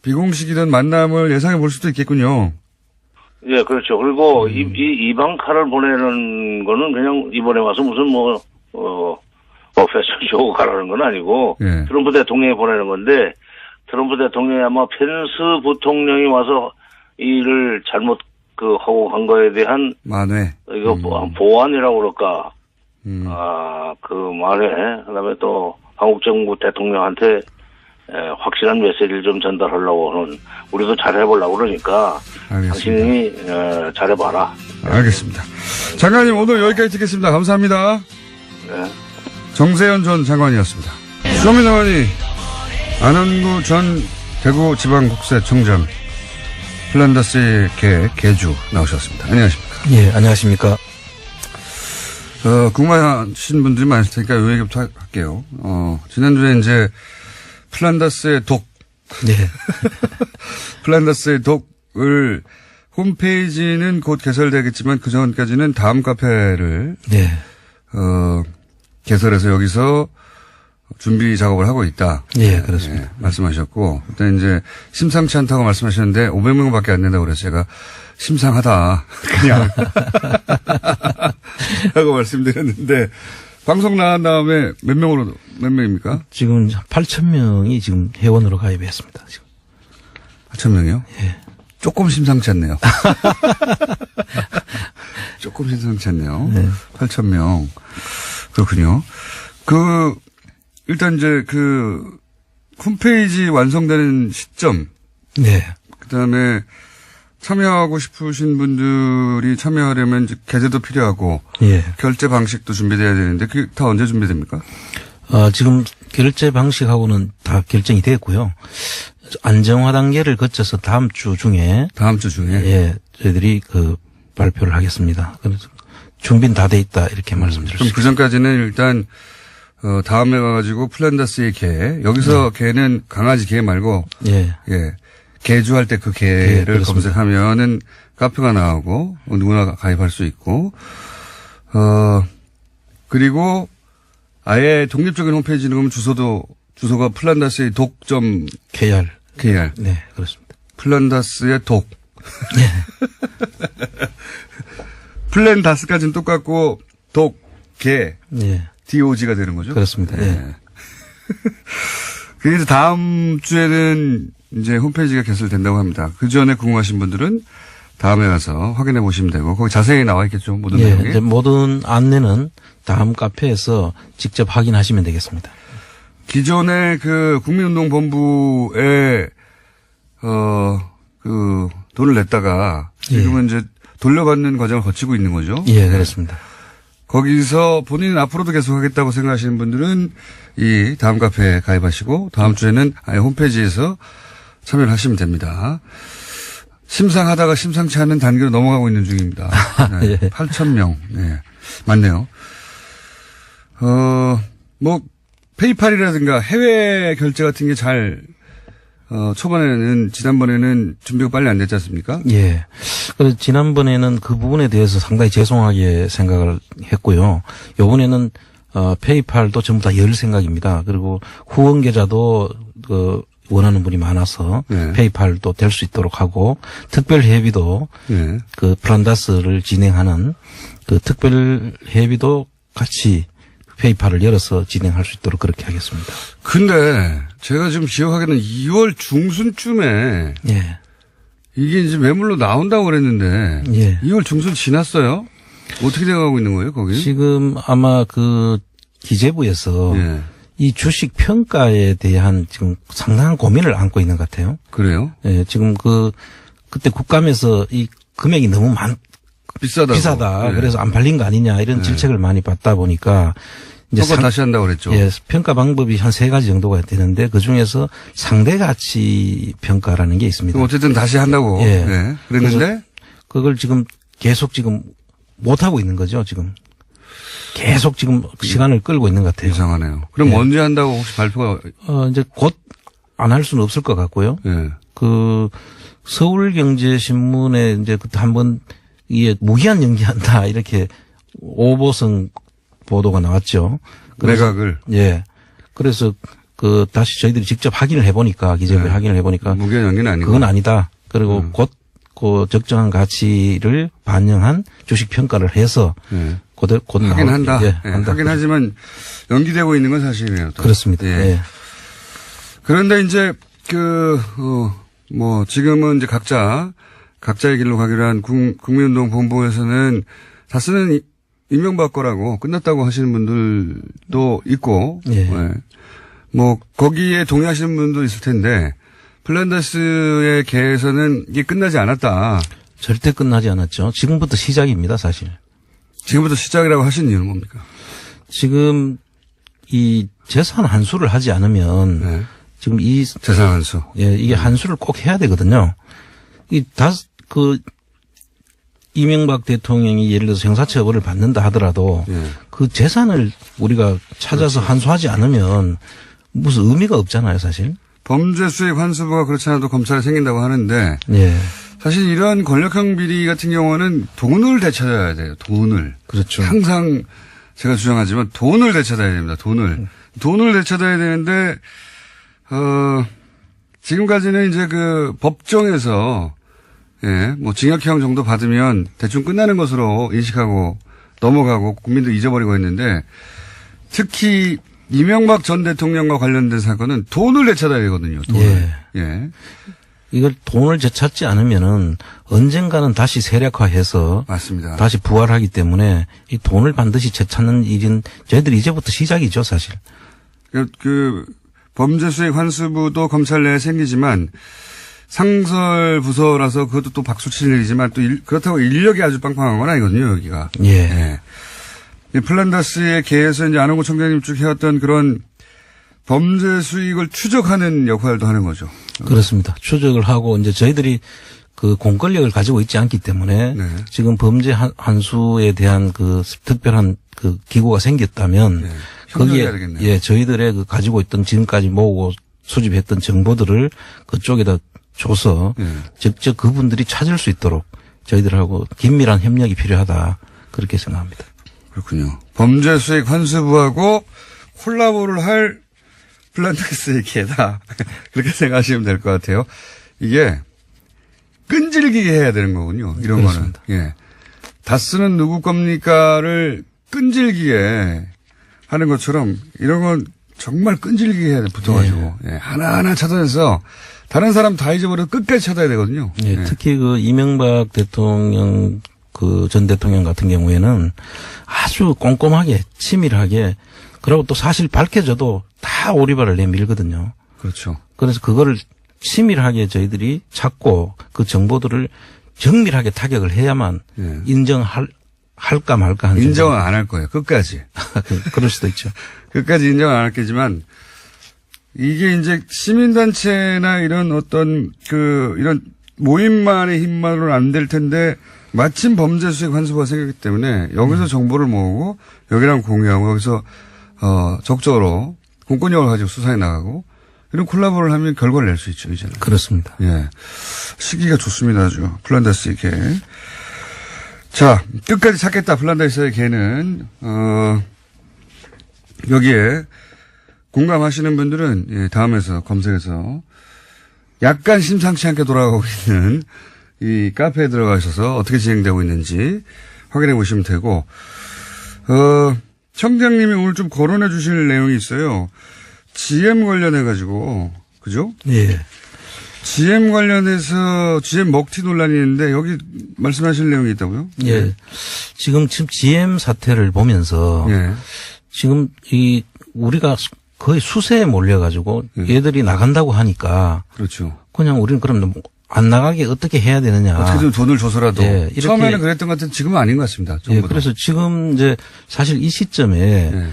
비공식이든 만남을 예상해 볼 수도 있겠군요. 예, 그렇죠. 그리고 이방카를 보내는 거는 그냥 이번에 와서 무슨 패션쇼 가라는 건 아니고 예. 트럼프 대통령이 보내는 건데 트럼프 대통령이 아마 펜스 부통령이 와서 일을 잘못 하고 간 거에 대한 만회. 이거 보완이라고 그럴까. 그 말에 그다음에 또 한국 정부 대통령한테 확실한 메시지를 좀 전달하려고 하는 우리도 잘해보려고 그러니까 알겠습니다. 당신이 잘해봐라. 알겠습니다. 장관님 오늘 여기까지 듣겠습니다. 감사합니다. 네. 정세현 전 장관이었습니다. 쇼미더머니 안원구 전 대구지방국세청장 플란다스의 개주 나오셨습니다. 안녕하십니까? 예, 안녕하십니까? 궁금하신 분들이 많으실 테니까 요 얘기부터 할게요. 지난주에 이제 플란다스의 독. 네. 플란다스의 독을 홈페이지는 곧 개설되겠지만 그 전까지는 다음 카페를. 네. 개설해서 여기서 준비 작업을 하고 있다. 예, 그렇습니다. 네, 말씀하셨고, 그때 이제 심상치 않다고 말씀하셨는데 500명밖에 안 된다고 그래서 제가 심상하다. 그냥. 하고 말씀드렸는데, 방송 나간 다음에 몇 명입니까? 지금 8,000명이 지금 회원으로 가입했습니다. 지금. 8,000명이요? 예. 조금 심상치 않네요. 조금 심상치 않네요. 네. 8,000명. 그렇군요. 일단 이제 홈페이지 완성되는 시점. 네. 그 다음에 참여하고 싶으신 분들이 참여하려면 이제 계좌도 필요하고. 예. 결제 방식도 준비돼야 되는데 그게 다 언제 준비됩니까? 지금 결제 방식하고는 다 결정이 됐고요. 안정화 단계를 거쳐서 다음 주 중에. 예. 저희들이 발표를 하겠습니다. 그래서 준비는 다 돼 있다 이렇게 말씀드렸습니다. 그럼 그 전까지는 일단 다음에 가가지고 플란다스의 개, 여기서 개는 강아지 개 말고, 예. 개주할 때 그 개를 예, 검색하면은 카페가 나오고, 누구나 가입할 수 있고, 그리고 아예 독립적인 홈페이지는 그러면 주소가 플란다스의 독점 KR. 네, 그렇습니다. 플란다스의 독. 플랜다스까지는 똑같고, 독, 개. 예. DOG가 되는 거죠? 그렇습니다. 예. 그래서 다음 주에는 이제 홈페이지가 개설된다고 합니다. 그 전에 궁금하신 분들은 다음에 가서 확인해 보시면 되고, 거기 자세히 나와 있겠죠, 모든 내용이. 이제 모든 안내는 다음 카페에서 직접 확인하시면 되겠습니다. 기존에 그 국민운동본부에, 그 돈을 냈다가 지금은 이제 돌려받는 과정을 거치고 있는 거죠? 예, 그렇습니다. 거기서 본인은 앞으로도 계속 하겠다고 생각하시는 분들은 이 다음 카페에 가입하시고 다음 주에는 아예 홈페이지에서 참여를 하시면 됩니다. 심상하다가 심상치 않은 단계로 넘어가고 있는 중입니다. 네, 예. 8,000명. 네. 맞네요. 뭐, 페이팔이라든가 해외 결제 같은 게 잘, 지난번에는 준비가 빨리 안 됐지 않습니까? 예. 그래서 지난번에는 그 부분에 대해서 상당히 죄송하게 생각을 했고요. 요번에는 페이팔도 전부 다 열 생각입니다. 그리고 후원 계좌도 원하는 분이 많아서 네. 페이팔도 될 수 있도록 하고 특별 회비도 네. 그 플란다스를 진행하는 그 특별 회비도 같이 페이팔을 열어서 진행할 수 있도록 그렇게 하겠습니다. 근데 제가 지금 기억하기에는 2월 중순쯤에 예. 이게 이제 매물로 나온다고 그랬는데 예. 2월 중순 지났어요? 어떻게 돼가고 있는 거예요, 거기? 지금 아마 그 기재부에서 예. 이 주식 평가에 대한 지금 상당한 고민을 안고 있는 것 같아요. 그래요? 예, 지금 그때 국감에서 이 금액이 너무 비싸다. 예. 그래서 안 팔린 거 아니냐 이런 질책을 많이 받다 보니까 이제 평가 다시 한다고 그랬죠. 예, 평가 방법이 한 3가지 정도가 되는데 그 중에서 상대 가치 평가라는 게 있습니다. 그럼 어쨌든 다시 한다고. 예. 네. 그랬는데 그걸 지금 계속 지금 못 하고 있는 거죠, 지금. 계속 지금 시간을 끌고 있는 것 같아요. 이상하네요. 그럼 예. 언제 한다고 혹시 발표가? 이제 곧 안 할 수는 없을 것 같고요. 예. 그 서울경제신문에 이제 그때 한번 이게 무기한 연기한다 이렇게 오보성 보도가 나왔죠. 매각을. 예. 그래서 다시 저희들이 직접 확인을 해보니까 기재부에 네. 확인을 해보니까 무기한 연기는 아니고. 그건 아니다. 그리고 곧 그 적정한 가치를 반영한 주식 평가를 해서 예. 곧 하긴 한다. 예, 예. 한다. 하긴 하지만 연기되고 있는 건 사실이네요. 또. 그렇습니다. 예. 예. 그런데 이제 지금은 이제 각자의 길로 가기로 한 국민운동본부에서는 다스는 임명박 거라고 끝났다고 하시는 분들도 있고, 예. 예. 뭐 거기에 동의하시는 분도 있을 텐데 플란다스의 개에서는 이게 끝나지 않았다. 절대 끝나지 않았죠. 지금부터 시작입니다, 사실. 지금부터 시작이라고 하신 이유는 뭡니까? 지금 이 재산 환수를 하지 않으면 네. 지금 이 재산 환수. 예, 이게 환수를 꼭 해야 되거든요. 이명박 대통령이 예를 들어서 형사처벌을 받는다 하더라도 예. 그 재산을 우리가 찾아서 환수하지 않으면 무슨 의미가 없잖아요, 사실. 범죄 수익 환수부가 그렇지 않아도 검찰에 생긴다고 하는데 예. 사실 이런 권력형 비리 같은 경우는 돈을 되찾아야 돼요. 돈을. 그렇죠. 항상 제가 주장하지만 돈을 되찾아야 됩니다. 돈을 되찾아야 되는데 지금까지는 이제 그 법정에서 뭐 징역형 정도 받으면 대충 끝나는 것으로 인식하고 넘어가고 국민들 잊어버리고 했는데 특히 이명박 전 대통령과 관련된 사건은 돈을 되찾아야 되거든요. 돈을. 예. 이걸 돈을 되찾지 않으면은 언젠가는 다시 세력화해서 맞습니다. 다시 부활하기 때문에 이 돈을 반드시 되찾는 일은 저희들이 이제부터 시작이죠, 사실. 그 범죄 수익 환수부도 검찰 내에 생기지만 상설 부서라서 그것도 또 박수 치는 일이지만 또 그렇다고 인력이 아주 빵빵한 건 아니거든요, 여기가. 예. 이 플란다스의 개에서 이제 안홍구 청장님 쭉 해왔던 그런 범죄 수익을 추적하는 역할도 하는 거죠. 그렇습니다. 추적을 하고 이제 저희들이 그 공권력을 가지고 있지 않기 때문에 네. 지금 범죄 한수에 대한 그 특별한 그 기구가 생겼다면 네. 거기에 협력해야 되겠네요. 예, 저희들의 그 가지고 있던 지금까지 모으고 수집했던 정보들을 그쪽에다 줘서 네. 직접 그분들이 찾을 수 있도록 저희들하고 긴밀한 협력이 필요하다. 그렇게 생각합니다. 그렇군요. 범죄 수익 환수부하고 콜라보를 할 플란테스의 기회다. 그렇게 생각하시면 될 것 같아요. 이게 끈질기게 해야 되는 거군요. 이런 그렇습니다. 거는. 예. 다스는 누구 겁니까를 끈질기게 하는 것처럼 이런 건 정말 끈질기게 해야 돼. 붙어가지고. 예. 하나하나 찾아내서 다른 사람 다 잊어버려도 끝까지 찾아야 되거든요. 예, 예. 특히 그 이명박 대통령 그 전 대통령 같은 경우에는 아주 꼼꼼하게 치밀하게 그리고 또 사실 밝혀져도 다 오리발을 내밀거든요. 그렇죠. 그래서 그거를 치밀하게 저희들이 찾고 그 정보들을 정밀하게 타격을 해야만 예. 할까 말까 하는 인정은 안 할 거예요. 끝까지. 그럴 수도 있죠. 끝까지 인정은 안 할겠지만 이게 이제 시민단체나 이런 어떤 이런 모임만의 힘만으로는 안 될 텐데 마침 범죄 수익 환수부가 생겼기 때문에 여기서 정보를 모으고 여기랑 공유하고 여기서 적극적으로 공권력을 가지고 수사해 나가고 이런 콜라보를 하면 결과를 낼 수 있죠, 이제는. 그렇습니다. 예. 시기가 좋습니다, 아주. 플란다스의 개. 자, 끝까지 찾겠다, 플란다스의 개는, 여기에 공감하시는 분들은, 예, 다음에서 검색해서 약간 심상치 않게 돌아가고 있는 이 카페에 들어가셔서 어떻게 진행되고 있는지 확인해 보시면 되고, 청장님이 오늘 좀 거론해 주실 내용이 있어요. GM 관련해가지고, 그죠? 예. GM 관련해서 GM 먹튀 논란이 있는데 여기 말씀하실 내용이 있다고요? 예. 지금 GM 사태를 보면서 예. 지금 우리가 거의 수세에 몰려가지고 얘들이 나간다고 하니까 그렇죠. 그냥 우리는 그럼 안 나가게 어떻게 해야 되느냐. 어떻게든 돈을 줘서라도. 예, 이렇게 처음에는 그랬던 것 같은데 지금은 아닌 것 같습니다. 예, 그래서 지금 이제 사실 이 시점에 예.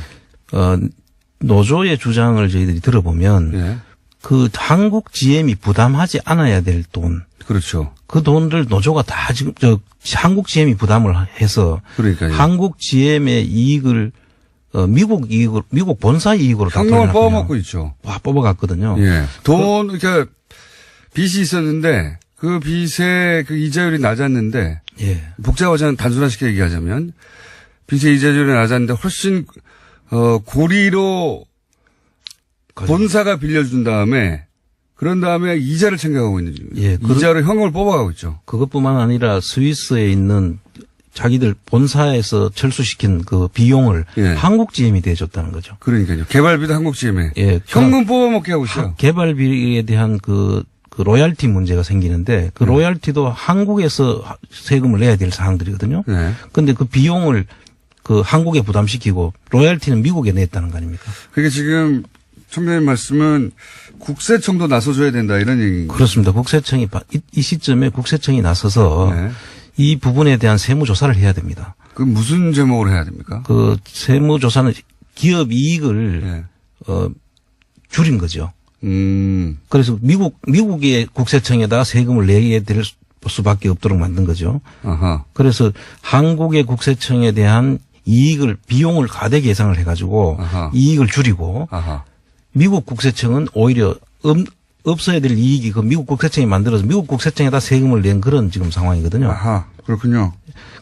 노조의 주장을 저희들이 들어보면 예. 그 한국 GM이 부담하지 않아야 될 돈. 그렇죠. 그 돈들 노조가 다 지금 한국 GM이 부담을 해서 그러니까요. 한국 GM의 이익을 미국 본사 이익으로 다 현금을 돌려놨거든요. 뽑아먹고 있죠. 와, 뽑아갔거든요. 예. 그러니까 빚이 있었는데 그 빚의 그 이자율이 낮았는데 예. 복잡하지 않은 단순화시켜 얘기하자면 빚의 이자율이 낮았는데 훨씬 고리로 본사가 빌려준 다음에 그런 다음에 이자를 챙겨가고 있는 중이에요. 예, 이자로 현금을 뽑아가고 있죠. 그것뿐만 아니라 스위스에 있는 자기들 본사에서 철수시킨 그 비용을 예. 한국 GM이 대줬다는 거죠. 그러니까요. 개발비도 한국 GM에 예. 현금 뽑아먹게 하고 있어요. 개발비에 대한 그 로얄티 문제가 생기는데 그 로얄티도 한국에서 세금을 내야 될 사항들이거든요. 네. 근데 그 비용을 그 한국에 부담시키고 로얄티는 미국에 냈다는 거 아닙니까? 그게 지금 청장님 말씀은 국세청도 나서줘야 된다 이런 얘기인가요? 그렇습니다. 국세청이 이 시점에 국세청이 나서서 네. 이 부분에 대한 세무조사를 해야 됩니다. 그 무슨 제목으로 해야 됩니까? 그 세무조사는 기업 이익을 네. 줄인 거죠. 그래서 미국의 국세청에다가 세금을 내게 될 수밖에 없도록 만든 거죠. 아하. 그래서 한국의 국세청에 대한 비용을 가대기 예상을 해가지고 아하. 이익을 줄이고 아하. 미국 국세청은 오히려 없어야 될 이익이 그 미국 국세청이 만들어서 미국 국세청에다 세금을 낸 그런 지금 상황이거든요. 아하. 그렇군요.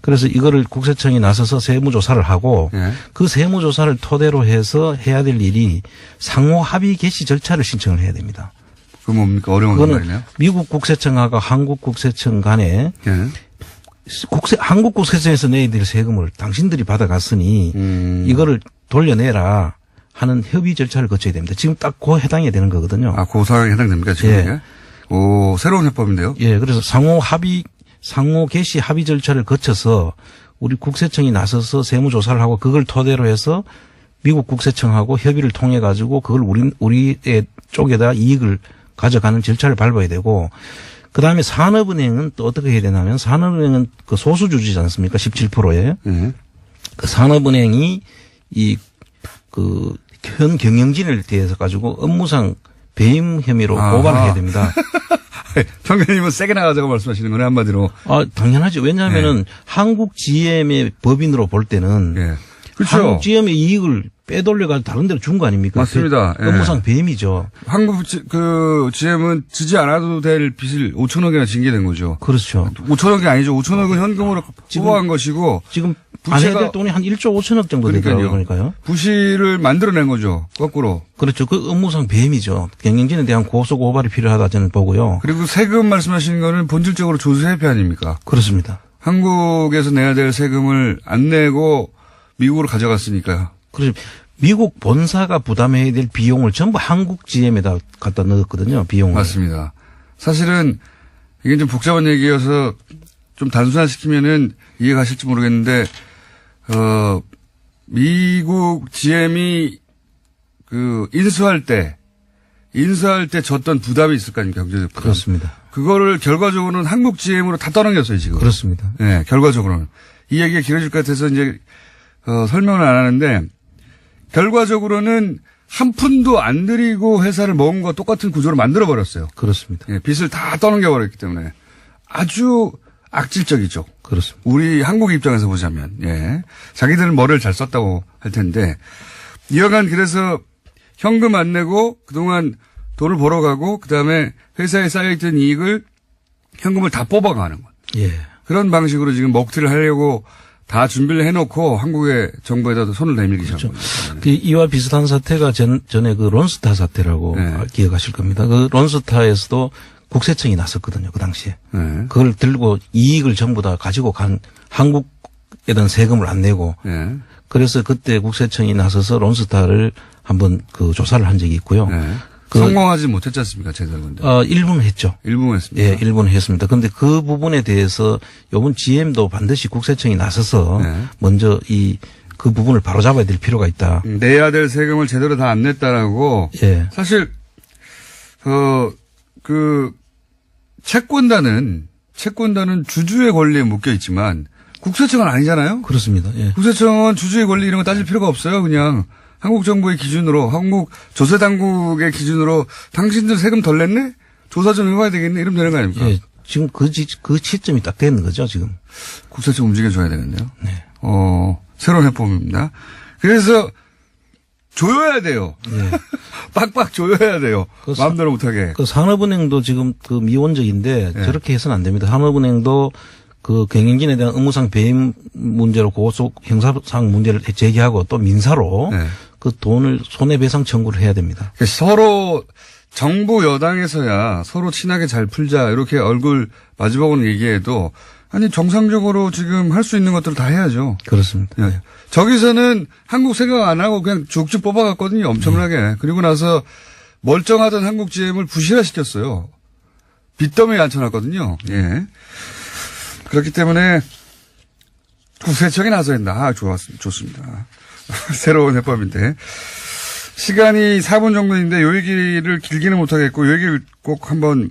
그래서 이거를 국세청이 나서서 세무조사를 하고 예. 그 세무조사를 토대로 해서 해야 될 일이 상호 합의 개시 절차를 신청을 해야 됩니다. 그 뭡니까? 어려운 그거는 말이네요. 미국 국세청하고 한국 국세청 간에 예. 한국 국세청에서 내야 될 세금을 당신들이 받아갔으니 이거를 돌려내라 하는 협의 절차를 거쳐야 됩니다. 지금 딱 그 해당이 되는 거거든요. 아, 그 상황에 해당됩니까? 지금 예. 이게? 오, 새로운 해법인데요? 예, 그래서 상호 개시 합의 절차를 거쳐서 우리 국세청이 나서서 세무조사를 하고 그걸 토대로 해서 미국 국세청하고 협의를 통해 가지고 그걸 우리의 쪽에다 이익을 가져가는 절차를 밟아야 되고 그다음에 산업은행은 또 어떻게 해야 되냐면 산업은행은 그 소수주주지 않습니까? 17%에. 예. 그 산업은행이 현 경영진을 대해서 가지고 업무상 배임 혐의로 아하. 고발을 해야 됩니다. 평균님은 세게 나가자고 말씀하시는 거네, 한마디로. 당연하죠. 왜냐하면은 한국 GM의 법인으로 볼 때는 예. 그렇죠. 한국 GM의 이익을 빼돌려가지고 다른 데로 준 거 아닙니까? 맞습니다. 예. 업무상 배임이죠. 한국 GM은 지지 않아도 될 빚을 5천억이나 징계된 거죠. 그렇죠. 5천억이 아니죠. 5천억은 현금으로 뽑아간 것이고. 지금 안 해야 될 돈이 한 1조 5천억 정도 되더라고요. 그러니까요. 부실을 만들어낸 거죠. 거꾸로. 그렇죠. 그 업무상 배임이죠. 경영진에 대한 고소 고발이 필요하다 저는 보고요. 그리고 세금 말씀하시는 거는 본질적으로 조세 회피 아닙니까? 그렇습니다. 한국에서 내야 될 세금을 안 내고 미국으로 가져갔으니까요. 그래서 미국 본사가 부담해야 될 비용을 전부 한국 GM에다 갖다 넣었거든요. 비용을. 맞습니다. 사실은 이게 좀 복잡한 얘기여서 좀 단순화시키면은 이해가실지 모르겠는데 미국 GM이 인수할 때 졌던 부담이 있을 거 아닙니까? 경제적 부담. 그렇습니다. 그거를 결과적으로는 한국 GM으로 다 떠넘겼어요, 지금. 그렇습니다. 네, 결과적으로는. 이 얘기가 길어질 것 같아서 이제 설명을 안 하는데 결과적으로는 한 푼도 안 들이고 회사를 먹은 거 똑같은 구조로 만들어 버렸어요. 그렇습니다. 예, 빚을 다 떠넘겨 버렸기 때문에 아주 악질적이죠. 그렇습니다. 우리 한국 입장에서 보자면, 예. 자기들은 머리를 잘 썼다고 할 텐데, 이어간 그래서 현금 안 내고 그동안 돈을 벌어가고, 그 다음에 회사에 쌓여있던 이익을 현금을 다 뽑아가는 것. 예. 그런 방식으로 지금 먹튀를 하려고 다 준비를 해놓고 한국의 정부에다도 손을 내밀기 시작한 그렇죠. 거죠. 이와 비슷한 사태가 전에 그 론스타 사태라고 네. 기억하실 겁니다. 그 론스타에서도 국세청이 나섰거든요. 그 당시에. 네. 그걸 들고 이익을 전부 다 가지고 간 한국에 대한 세금을 안 내고. 네. 그래서 그때 국세청이 나서서 론스타를 한번 조사를 한 적이 있고요. 네. 성공하지 못했지 않습니까? 제대로 근데. 일부는 했죠. 일부는 했습니다. 예, 일부는 했습니다. 그런데 그 부분에 대해서 요번 GM도 반드시 국세청이 나서서 네. 먼저 그 부분을 바로잡아야 될 필요가 있다. 내야 될 세금을 제대로 다 안 냈다라고. 예. 사실 채권단은 주주의 권리에 묶여 있지만 국세청은 아니잖아요. 그렇습니다. 예. 국세청은 주주의 권리 이런 거 따질 필요가 없어요. 그냥 한국 정부의 기준으로, 한국 조세 당국의 기준으로 당신들 세금 덜 냈네? 조사 좀 해봐야 되겠네? 이러면 되는 거 아닙니까? 예. 지금 그 시점이 딱 되는 거죠, 지금. 국세청 움직여줘야 되겠네요. 네. 새로운 해법입니다. 그래서 조여야 돼요. 예. 빡빡 조여야 돼요. 마음대로 못하게. 그 산업은행도 지금 미온적인데 예. 저렇게 해서는 안 됩니다. 산업은행도 그 경영진에 대한 업무상 배임 문제로 고소 형사상 문제를 제기하고 또 민사로 네. 그 돈을 손해배상 청구를 해야 됩니다. 서로 정부 여당에서야 서로 친하게 잘 풀자 이렇게 얼굴 마주보고는 얘기해도 아니 정상적으로 지금 할 수 있는 것들을 다 해야죠. 그렇습니다. 예. 저기서는 한국 생각 안 하고 그냥 쭉쭉 뽑아갔거든요. 엄청나게. 그리고 나서 멀쩡하던 한국 GM을 부실화시켰어요. 빚더미에 앉혀놨거든요. 예. 그렇기 때문에 국세청이 나서야 된다. 좋습니다. 새로운 해법인데. 시간이 4분 정도인데 요 얘기를 길게는 못하겠고 요 얘기를 꼭 한번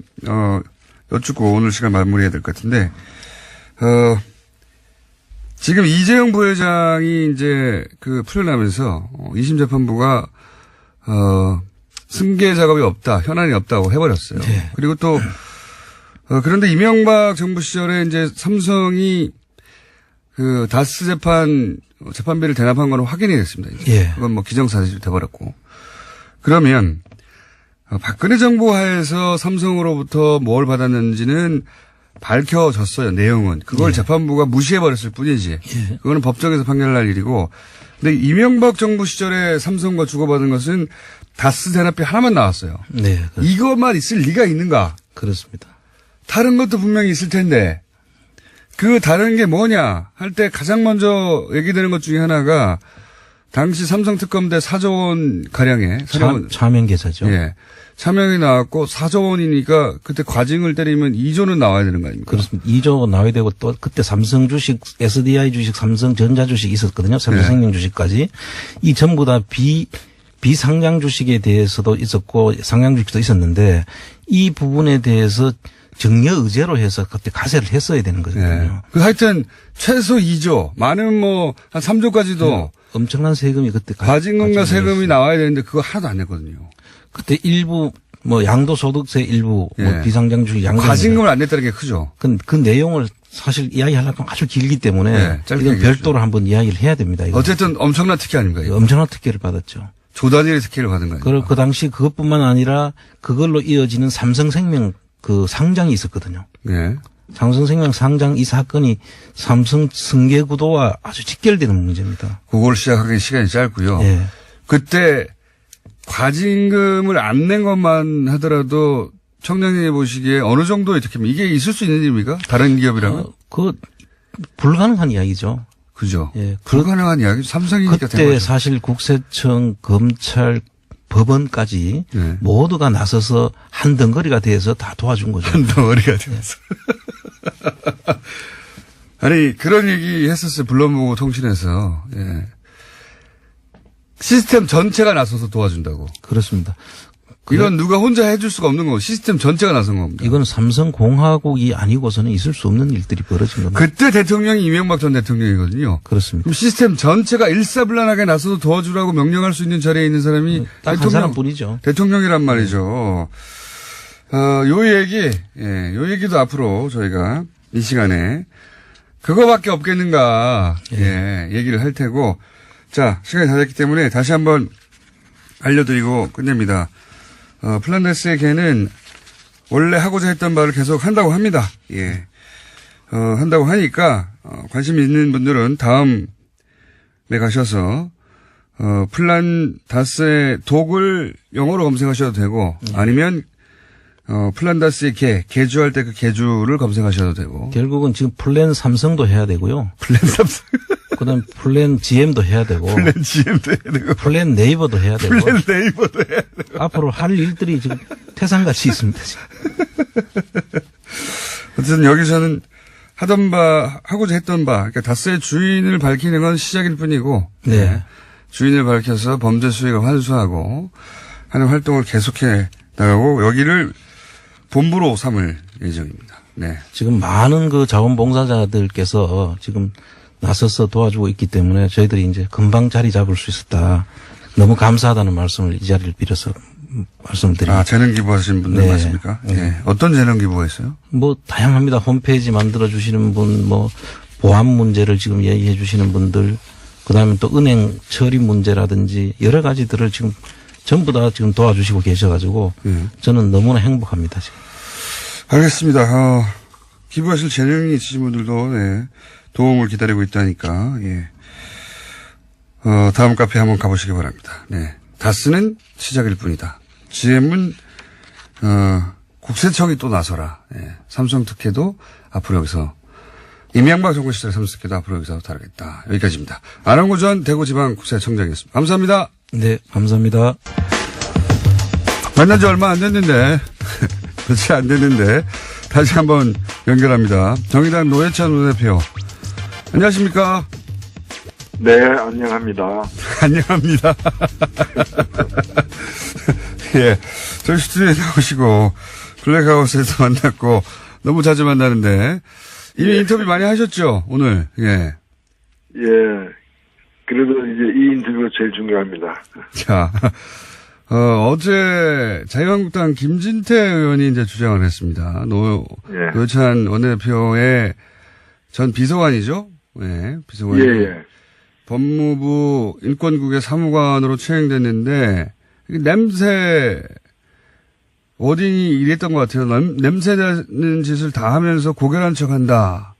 여쭙고 오늘 시간 마무리해야 될 것 같은데 지금 이재용 부회장이 이제 풀려나면서 2심 재판부가 승계 작업이 없다, 현안이 없다고 해버렸어요. 네. 그리고 또 그런데 이명박 정부 시절에 이제 삼성이 다스 재판비를 대납한 거는 확인이 됐습니다. 이제. 예. 그건 뭐 기정사실이 돼버렸고. 그러면 박근혜 정부 하에서 삼성으로부터 뭘 받았는지는 밝혀졌어요. 내용은. 그걸 예. 재판부가 무시해버렸을 뿐이지. 예. 그거는 법정에서 판결날 일이고. 근데 이명박 정부 시절에 삼성과 주고받은 것은 다스 대납비 하나만 나왔어요. 네. 이것만 있을 리가 있는가? 그렇습니다. 다른 것도 분명히 있을 텐데 그 다른 게 뭐냐 할 때 가장 먼저 얘기되는 것 중에 하나가 당시 삼성 특검대 4조 원 가량의 차명 계좌죠. 예. 차명이 나왔고 4조 원이니까 그때 과징을 때리면 2조는 나와야 되는 거 아닙니까? 그렇습니다. 2조 나와야 되고 또 그때 삼성 주식, SDI 주식, 삼성전자 주식 있었거든요. 삼성생명 주식까지. 이 전부 다 비상장 주식에 대해서도 있었고 상장 주식도 있었는데 이 부분에 대해서 정려 의제로 해서 그때 가세를 했어야 되는 거거든요. 네. 하여튼 최소 2조, 많으면 뭐 한 3조까지도 엄청난 세금이 그때 과징금과 세금이 나와야 되는데 그거 하나도 안 냈거든요. 그때 일부 뭐 양도소득세 일부, 예. 뭐 비상장주기 양도. 과징금을 안 냈다는 게 크죠. 그 내용을 사실 이야기하려면 아주 길기 때문에 네, 짧게 이건 얘기해 별도로 한번 이야기를 해야 됩니다. 이건. 어쨌든 엄청난 특혜 아닙니까? 이거? 엄청난 특혜를 받았죠. 조단위의 특혜를 받은 거예요. 그리고 그 당시 그것뿐만 아니라 그걸로 이어지는 삼성생명 그 상장이 있었거든요. 네. 삼성생명 상장 이 사건이 삼성 승계구도와 아주 직결되는 문제입니다. 그걸 시작하기 시간이 짧고요. 예. 그때 과징금을 안 낸 것만 하더라도 청량리 보시기에 어느 정도의 특혜입니까? 이게 있을 수 있는 일입니까? 다른 기업이라면? 그 불가능한 이야기죠. 그죠. 예. 불가능한 이야기. 삼성이니까 된 그때 거죠. 사실 국세청, 검찰, 법원까지 네. 모두가 나서서 한 덩어리가 돼서 다 도와준 거죠. 한 덩어리가 되면서. 아니, 그런 얘기 했었어요. 불러보고 통신에서. 예. 시스템 전체가 나서서 도와준다고. 그렇습니다. 이건 누가 혼자 해줄 수가 없는 거고 시스템 전체가 나선 겁니다. 이건 삼성공화국이 아니고서는 있을 수 없는 일들이 벌어진 겁니다. 그때 대통령이 이명박 전 대통령이거든요. 그렇습니다. 그럼 시스템 전체가 일사불란하게 나서서 도와주라고 명령할 수 있는 자리에 있는 사람이 딱 한 사람뿐이죠. 대통령이란 말이죠. 요 얘기도 앞으로 저희가 이 시간에 그거밖에 없겠는가, 얘기를 할 테고. 자, 시간이 다 됐기 때문에 다시 한번 알려드리고 끝냅니다. 플란다스의 개는 원래 하고자 했던 바를 계속 한다고 합니다. 예. 한다고 하니까, 관심 있는 분들은 다음에 가셔서, 플란다스의 독을 영어로 검색하셔도 되고, 아니면, 플란다스의 개주할 때 그 개주를 검색하셔도 되고. 결국은 지금 플랜 삼성도 해야 되고요. 플랜 삼성. 그다음 플랜 GM도 해야 되고. 플랜 GM도 해야 되고. 플랜 네이버도 해야 되고. 플랜 네이버도 해야 되고. 앞으로 할 일들이 지금 태산같이 있습니다. 지금. 어쨌든 여기서는 하고자 했던 바, 그러니까 다스의 주인을 밝히는 건 시작일 뿐이고. 네. 주인을 밝혀서 범죄 수익을 환수하고 하는 활동을 계속해 나가고 여기를 본부로 삼을 예정입니다. 네. 지금 많은 그 자원봉사자들께서 지금 나서서 도와주고 있기 때문에 저희들이 이제 금방 자리 잡을 수 있었다. 너무 감사하다는 말씀을 이 자리를 빌어서 말씀드립니다. 재능 기부하신 분들 네. 맞습니까? 네. 어떤 재능 기부가 있어요? 뭐 다양합니다. 홈페이지 만들어 주시는 분, 뭐 보안 문제를 지금 얘기해 주시는 분들, 그다음에 또 은행 처리 문제라든지 여러 가지들을 지금 전부 다 지금 도와주시고 계셔가지고 저는 너무나 행복합니다. 지금. 알겠습니다. 기부하실 재능이 있으신 분들도 도움을 기다리고 있다니까 다음 카페 한번 가보시기 바랍니다. 네. 다스는 시작일 뿐이다. GM은 국세청이 또 나서라. 삼성 특혜도 앞으로 여기서 이명박 정부 시절 삼성 특혜도 앞으로 여기서 다루겠다. 여기까지입니다. 안원구 전 대구지방국세청장이었습니다. 감사합니다. 네, 감사합니다. 만난 지 얼마 안 됐는데 며칠 안 됐는데 다시 한번 연결합니다. 정의당 노회찬 원내대표. 안녕하십니까? 네, 안녕합니다. 안녕합니다. 예. 저희 스튜디오에 나오시고, 블랙하우스에서 만났고, 너무 자주 만나는데, 이미 인터뷰 많이 하셨죠, 오늘? 예. 예. 그래도 이제 이 인터뷰가 제일 중요합니다. 자, 어제 자유한국당 김진태 의원이 이제 주장을 했습니다. 노회찬 원내대표의 전 비서관이죠? 예, 비서관이. 예. 법무부 인권국의 사무관으로 채용됐는데, 냄새, 어딘이 이랬던 것 같아요. 냄새 나는 짓을 다 하면서 고결한 척 한다.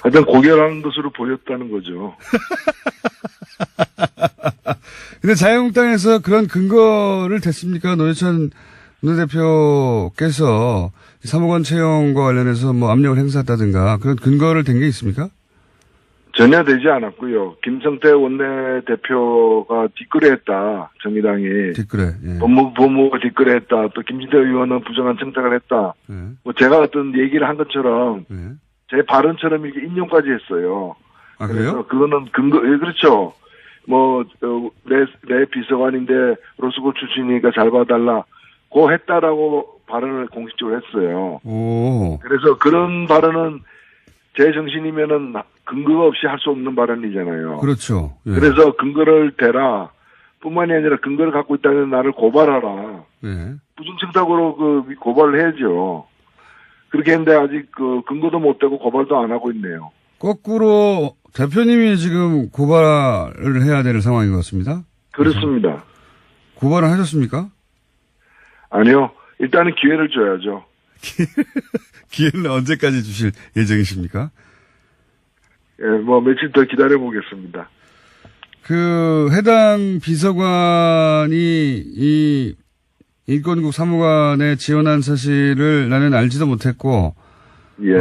하여튼 고결한 것으로 보였다는 거죠. 근데 자유한국당에서 그런 근거를 댔습니까? 노회찬 원내대표께서 사무관 채용과 관련해서 뭐 압력을 행사했다든가 그런 근거를 댄 게 있습니까? 전혀 되지 않았고요. 김성태 원내대표가 뒷거래했다. 정의당이. 뒷글에. 예. 법무부가 뒷거래했다. 또 김진태 의원은 부정한 청탁을 했다. 예. 뭐 제가 어떤 얘기를 한 것처럼 예. 제 발언처럼 이렇게 인용까지 했어요. 아, 그래요? 그래서 그거는 그렇죠. 뭐, 내 비서관인데 로스쿨 출신이니까 잘 봐달라. 고 했다라고 발언을 공식적으로 했어요. 오. 그래서 그런 발언은 제 정신이면은 근거가 없이 할 수 없는 발언이잖아요. 그렇죠. 예. 그래서 근거를 대라. 뿐만이 아니라 근거를 갖고 있다면 나를 고발하라. 예. 부정청탁으로 고발을 해야죠. 그렇게 했는데 아직 근거도 못 되고 고발도 안 하고 있네요. 거꾸로 대표님이 지금 고발을 해야 될 상황인 것 같습니다. 그렇습니다. 고발을 하셨습니까? 아니요. 일단은 기회를 줘야죠. 기회는 언제까지 주실 예정이십니까? 예, 며칠 더 기다려 보겠습니다. 해당 비서관이 이 인권국 사무관에 지원한 사실을 나는 알지도 못했고, 예.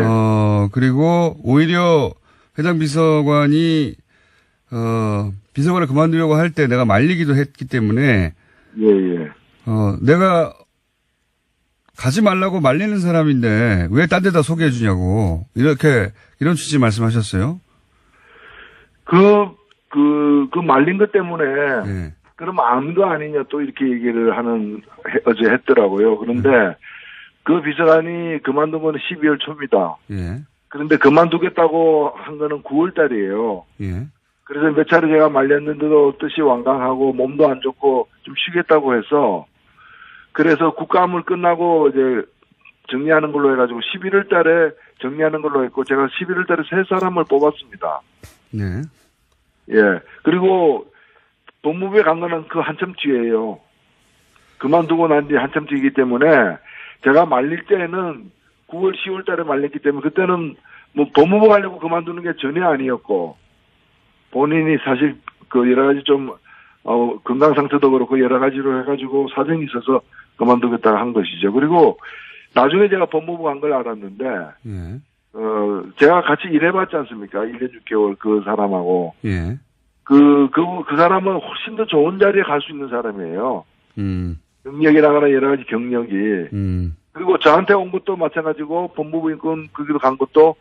그리고 오히려 해당 비서관이, 비서관을 그만두려고 할 때 내가 말리기도 했기 때문에, 예. 내가 가지 말라고 말리는 사람인데 왜 딴 데다 소개해 주냐고, 이런 취지 말씀하셨어요? 그 말린 것 때문에, 예. 그럼 아는 거 아니냐 또 이렇게 얘기를 어제 했더라고요. 그런데 그 비서관이 그만둔 거는 12월 초입니다. 예. 그런데 그만두겠다고 한 거는 9월 달이에요. 예. 그래서 몇 차례 제가 말렸는데도 뜻이 완강하고 몸도 안 좋고 좀 쉬겠다고 해서 그래서 국감을 끝나고 이제 정리하는 걸로 해가지고 11월 달에 정리하는 걸로 했고 제가 11월 달에 세 사람을 뽑았습니다. 네. 예. 그리고 법무부에 간 거는 그 한참 뒤에요. 그만두고 난 뒤 한참 뒤이기 때문에 제가 말릴 때는 9월, 10월 달에 말렸기 때문에 그때는 뭐 법무부 가려고 그만두는 게 전혀 아니었고 본인이 사실 여러 가지 좀 건강 상태도 그렇고 여러 가지로 해가지고 사정이 있어서 그만두겠다고 한 것이죠. 그리고 나중에 제가 법무부 간 걸 알았는데 예. 제가 같이 일해봤지 않습니까? 1년 6개월 그 사람하고. 예. 그 사람은 훨씬 더 좋은 자리에 갈 수 있는 사람이에요. 능력이라거나 여러 가지 경력이. 그리고 저한테 온 것도 마찬가지고 법무부 인권 거기로 간 것도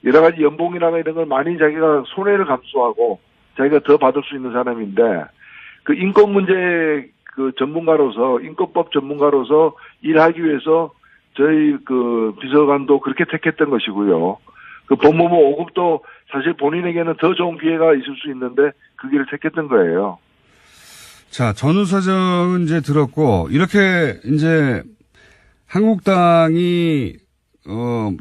여러 가지 연봉이라거나 이런 걸 많이 자기가 손해를 감수하고 자기가 더 받을 수 있는 사람인데 그 인권 문제 전문가로서 인권법 전문가로서 일하기 위해서 저희 비서관도 그렇게 택했던 것이고요. 그 법무부 5급도 사실 본인에게는 더 좋은 기회가 있을 수 있는데 그 길을 택했던 거예요. 자, 전후 사정은 이제 들었고, 이렇게 이제 한국당이,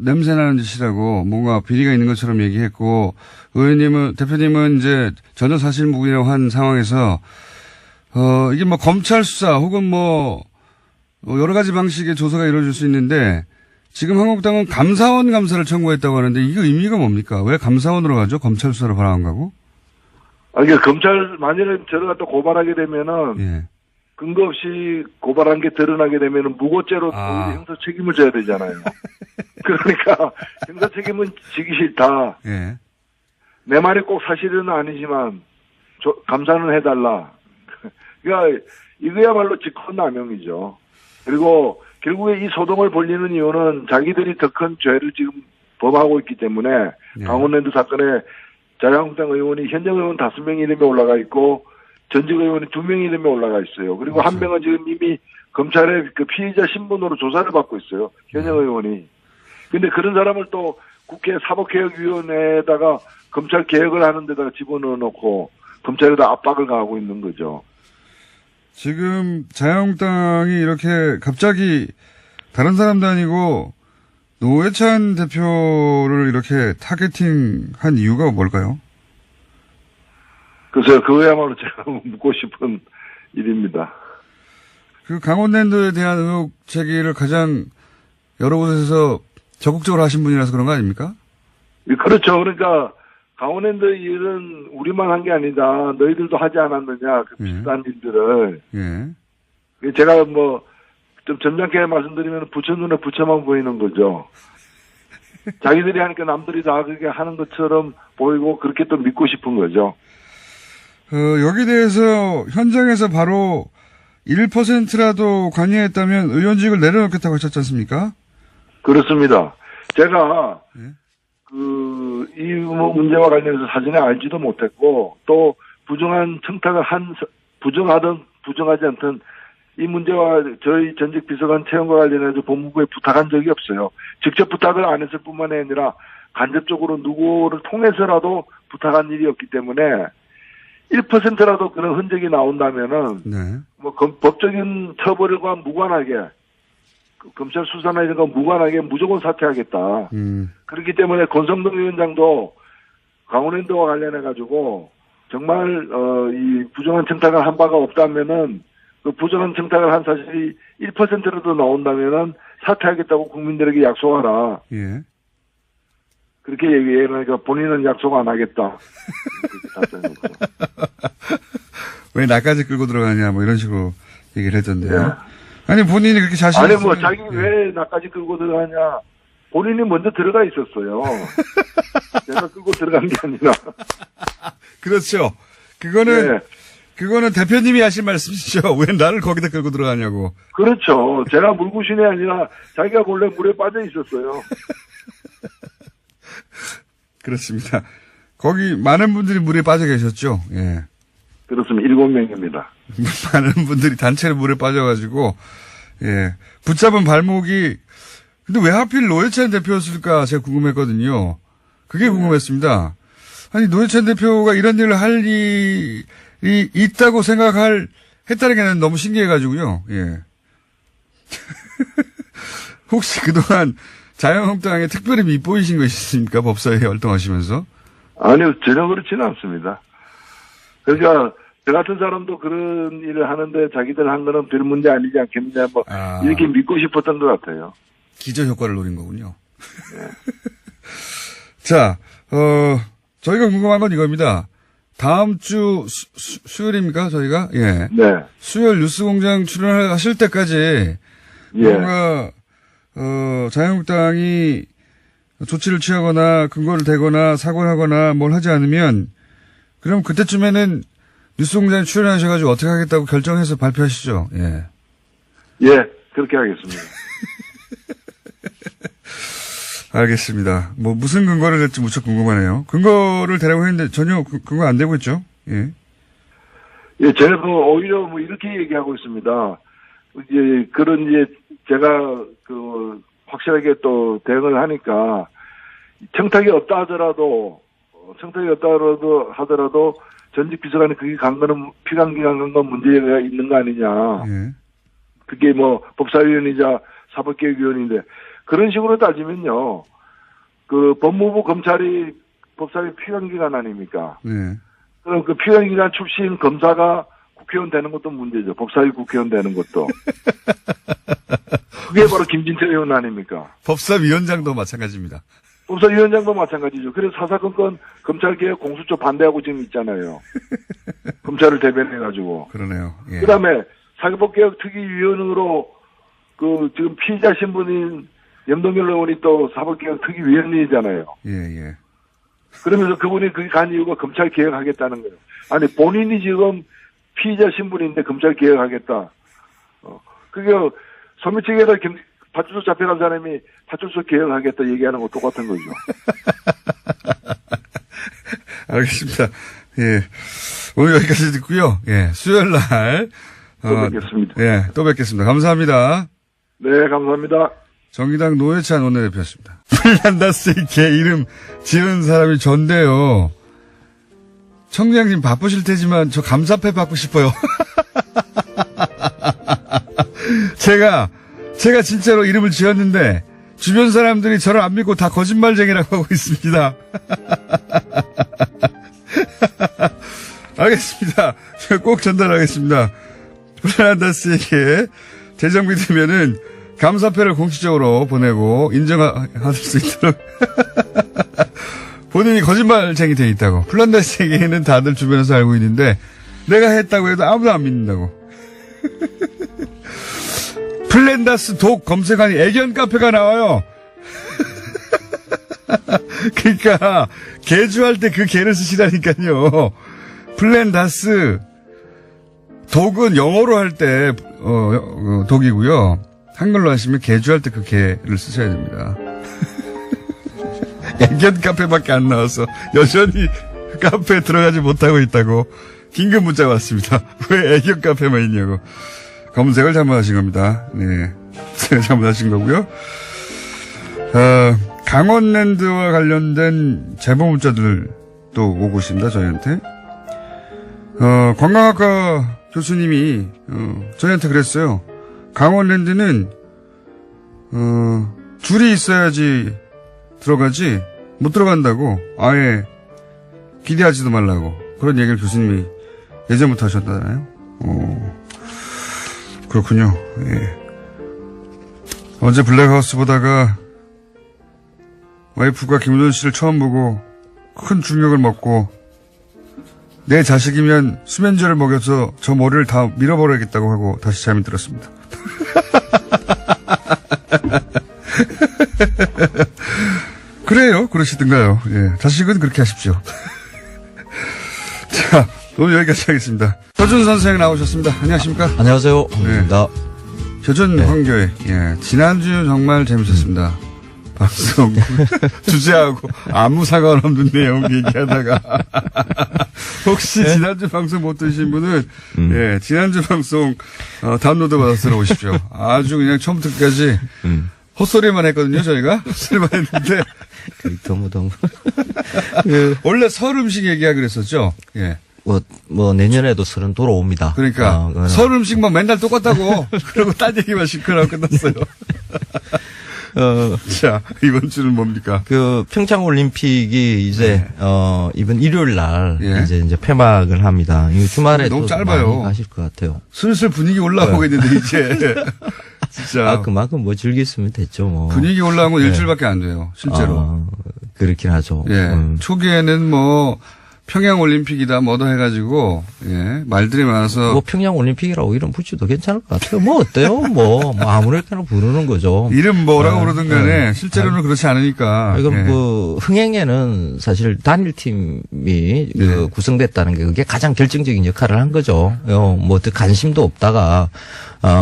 냄새나는 짓이라고 뭔가 비리가 있는 것처럼 얘기했고, 대표님은 이제 전혀 사실무근이라고 한 상황에서, 이게 뭐 검찰 수사 혹은 여러 가지 방식의 조사가 이루어질 수 있는데, 지금 한국당은 감사원 감사를 청구했다고 하는데 이게 의미가 뭡니까? 왜 감사원으로 가죠? 검찰 수사를 바라는 가고? 그러니까 검찰 만약에 저를 갖다 고발하게 되면은 예. 근거 없이 고발한 게 드러나게 되면은 무고죄로 형사 책임을 져야 되잖아요. 그러니까 형사 책임은 지기 싫다. 예. 내 말이 꼭 사실은 아니지만 감사는 해달라. 그러니까 이거야말로 직권남용이죠. 그리고 결국에 이 소동을 벌리는 이유는 자기들이 더 큰 죄를 지금 범하고 있기 때문에 네. 강원랜드 사건에 자유한국당 의원이 현역 의원 5명 이름에 올라가 있고 전직 의원이 2명 이름에 올라가 있어요. 그리고 맞아요. 한 명은 지금 이미 검찰의 피의자 신분으로 조사를 받고 있어요. 현역 의원이. 근데 그런 사람을 또 국회 사법개혁위원회에다가 검찰 개혁을 하는 데다가 집어넣어 놓고 검찰에다 압박을 가하고 있는 거죠. 지금 자유한국당이 이렇게 갑자기 다른 사람도 아니고 노회찬 대표를 이렇게 타겟팅한 이유가 뭘까요? 그래서 그거야말로 제가 묻고 싶은 일입니다. 강원랜드에 대한 의혹 제기를 가장 여러 곳에서 적극적으로 하신 분이라서 그런 거 아닙니까? 그렇죠. 그러니까 강원랜드 일은 우리만 한 게 아니다. 너희들도 하지 않았느냐. 비슷한 일들을. 예. 제가 좀 점잖게 말씀드리면 부처 눈에 부처만 보이는 거죠. 자기들이 하니까 남들이 다 그렇게 하는 것처럼 보이고 그렇게 또 믿고 싶은 거죠. 여기 대해서 현장에서 바로 1%라도 관여했다면 의원직을 내려놓겠다고 하셨지 않습니까? 그렇습니다. 제가 예? 이 문제와 관련해서 사전에 알지도 못했고 또 부정한 청탁을 부정하든 부정하지 않든 이 문제와 저희 전직 비서관 채용과 관련해서 법무부에 부탁한 적이 없어요. 직접 부탁을 안 했을 뿐만 아니라 간접적으로 누구를 통해서라도 부탁한 일이 없기 때문에 1%라도 그런 흔적이 나온다면은 네. 뭐 법적인 처벌과 무관하게 검찰 수사나 이런 거 무관하게 무조건 사퇴하겠다. 그렇기 때문에 권성동 위원장도 강원랜드와 관련해 가지고 정말 이 부정한 청탁을 한 바가 없다면은 그 부정한 청탁을 한 사실이 1%라도 나온다면은 사퇴하겠다고 국민들에게 약속하라. 예. 그렇게 얘기해. 그러니까 본인은 약속 안 하겠다. 왜 나까지 끌고 들어가냐, 뭐 이런 식으로 얘기를 했던데요. 네. 아니, 본인이 그렇게 자신 아니, 뭐, 자기 왜 나까지 끌고 들어가냐. 본인이 먼저 들어가 있었어요. 내가 끌고 들어간 게 아니라. 그렇죠. 그거는, 네. 그거는 대표님이 하신 말씀이시죠. 왜 나를 거기다 끌고 들어가냐고. 그렇죠. 제가 물구신이 아니라 자기가 원래 물에 빠져 있었어요. 그렇습니다. 거기 많은 분들이 물에 빠져 계셨죠. 예. 그렇습니다. 7명입니다. 많은 분들이 단체로 물에 빠져가지고, 예. 붙잡은 발목이, 근데 왜 하필 노회찬 대표였을까 제가 궁금했거든요. 그게 궁금했습니다. 아니, 노회찬 대표가 이런 일을 할 일이 있다고 했다는 게 너무 신기해가지고요. 예. 혹시 그동안 자유한국당에 특별히 밉보이신 거 있습니까? 법사위에 활동하시면서? 아니요, 전혀 그렇지는 않습니다. 그러니까, 저 같은 사람도 그런 일을 하는데 자기들 한 거는 별 문제 아니지 않겠느냐, 뭐, 이렇게 믿고 싶었던 것 같아요. 기저 효과를 노린 거군요. 자, 저희가 궁금한 건 이겁니다. 다음 주 수요일입니까, 저희가? 예. 네. 수요일 뉴스공장 출연하실 때까지 예. 뭔가 자유한국당이 조치를 취하거나 근거를 대거나 사과를 하거나 뭘 하지 않으면 그럼 그때쯤에는 뉴스공장에 출연하셔가지고 어떻게 하겠다고 결정해서 발표하시죠. 예. 예, 그렇게 하겠습니다. 알겠습니다. 뭐 무슨 근거를 댈지 무척 궁금하네요. 근거를 대라고 했는데 전혀 근거 안 되고 있죠. 예. 예, 제가 오히려 뭐 이렇게 얘기하고 있습니다. 이제 그런 제가 확실하게 또 대응을 하니까 청탁이 없다 하더라도 전직 비서관이 그게 간 거는 피감기관 간 건 문제가 있는 거 아니냐. 예. 그게 뭐 법사위원이자 사법개혁위원인데 그런 식으로 따지면요. 그 법무부 검찰이 법사위 피감기관 아닙니까? 네. 그럼 그 피감기관 출신 검사가 국회의원 되는 것도 문제죠. 법사위 국회의원 되는 것도. 그게 바로 김진태 의원 아닙니까? 법사위원장도 마찬가지입니다. 법사위원장도 마찬가지죠. 그래서 사사건건 검찰개혁 공수처 반대하고 지금 있잖아요. 검찰을 대변해가지고. 그러네요. 예. 그 다음에 사법개혁 특위위원으로 지금 피의자 신분인 염동열 의원이 또 사법개혁 특위위원이잖아요. 예, 예. 그러면서 그분이 거기 간 이유가 검찰 개혁하겠다는 거예요. 아니, 본인이 지금 피의자 신분인데 검찰 개혁하겠다. 그게 소매치기에다 파출소 잡혀간 사람이 파출소 개혁하겠다 얘기하는 거 똑같은 거죠. 알겠습니다. 예. 오늘 여기까지 듣고요. 예. 수요일 날. 또 뵙겠습니다. 예. 또 뵙겠습니다. 감사합니다. 네, 감사합니다. 정의당 노회찬 원내대표였습니다. 플란다스 개 이름 지은 사람이 전데요. 청장님 바쁘실 테지만 저 감사패 받고 싶어요. 제가 진짜로 이름을 지었는데 주변 사람들이 저를 안 믿고 다 거짓말쟁이라고 하고 있습니다. 알겠습니다. 제가 꼭 전달하겠습니다. 플란다스에게 재정비 되면은 감사패를 공식적으로 보내고 인정할 수 있도록 본인이 거짓말쟁이 돼 있다고. 플란다스에게는 다들 주변에서 알고 있는데 내가 했다고 해도 아무도 안 믿는다고. 플란다스 독 검색하니 애견 카페가 나와요. 그러니까 개주할 때 그 개를 쓰시라니까요. 플란다스 독은 영어로 할 때 독이고요. 한글로 하시면 개주할 때 그 개를 쓰셔야 됩니다. 애견 카페밖에 안 나와서 여전히 카페에 들어가지 못하고 있다고 긴급 문자가 왔습니다. 왜 애견 카페만 있냐고. 검색을 잘못하신 겁니다. 네. 검색을 잘못하신 거고요. 강원랜드와 관련된 제보 문자들 또 오고 있습니다. 저희한테. 관광학과 교수님이, 저희한테 그랬어요. 강원랜드는, 줄이 있어야지 들어가지, 못 들어간다고, 아예 기대하지도 말라고. 그런 얘기를 교수님이 예전부터 하셨잖아요. 그렇군요. 예. 어제 블랙하우스 보다가 와이프가 김우준 씨를 처음 보고 큰 충격을 먹고 내 자식이면 수면제를 먹여서 저 머리를 다 밀어버려야겠다고 하고 다시 잠이 들었습니다. 그래요. 그러시든가요. 예. 자식은 그렇게 하십시오. 자, 오늘 여기까지 하겠습니다. 조준 선생 나오셨습니다. 안녕하십니까? 안녕하세요. 반갑습니다. 조준 황교의, 예. 지난주 정말 재밌었습니다. 방송 주제하고 아무 상관없는 내용 얘기하다가 혹시 지난주 방송 못 들으신 분은 예, 지난주 방송 다운로드 받아서 들어오십시오. 아주 그냥 처음부터 끝까지 헛소리만 했거든요. 저희가 헛소리만 했는데 너무 원래 설 음식 얘기하기로 했었죠. 예. 뭐 내년에도 설은 돌아옵니다. 그러니까 설 음식만 맨날 똑같다고 그러고 딴 얘기만 시끄러워 끝났어요. 자, 이번 주는 뭡니까? 평창 올림픽이 이제, 이번 일요일 날, 예. 이제 폐막을 합니다. 이 주말에 너무 또 짧아요. 많이 가실 것 같아요. 슬슬 분위기 올라오고 있는데, 이제. 진짜. 그만큼 뭐 즐겼으면 됐죠, 뭐. 분위기 올라온 건 일주일밖에 안 돼요, 실제로. 그렇긴 하죠. 예. 초기에는 뭐, 평양 올림픽이다 뭐다 해가지고 예 말들이 많아서 뭐 평양 올림픽이라고 이름 붙여도 괜찮을 것 같아요. 뭐 어때요? 뭐 아무렇게나 부르는 거죠. 이름 뭐라고 부르든 간에 실제로는 그렇지 않으니까. 이건 예. 흥행에는 사실 단일팀이 구성됐다는 게 그게 가장 결정적인 역할을 한 거죠. 뭐 관심도 없다가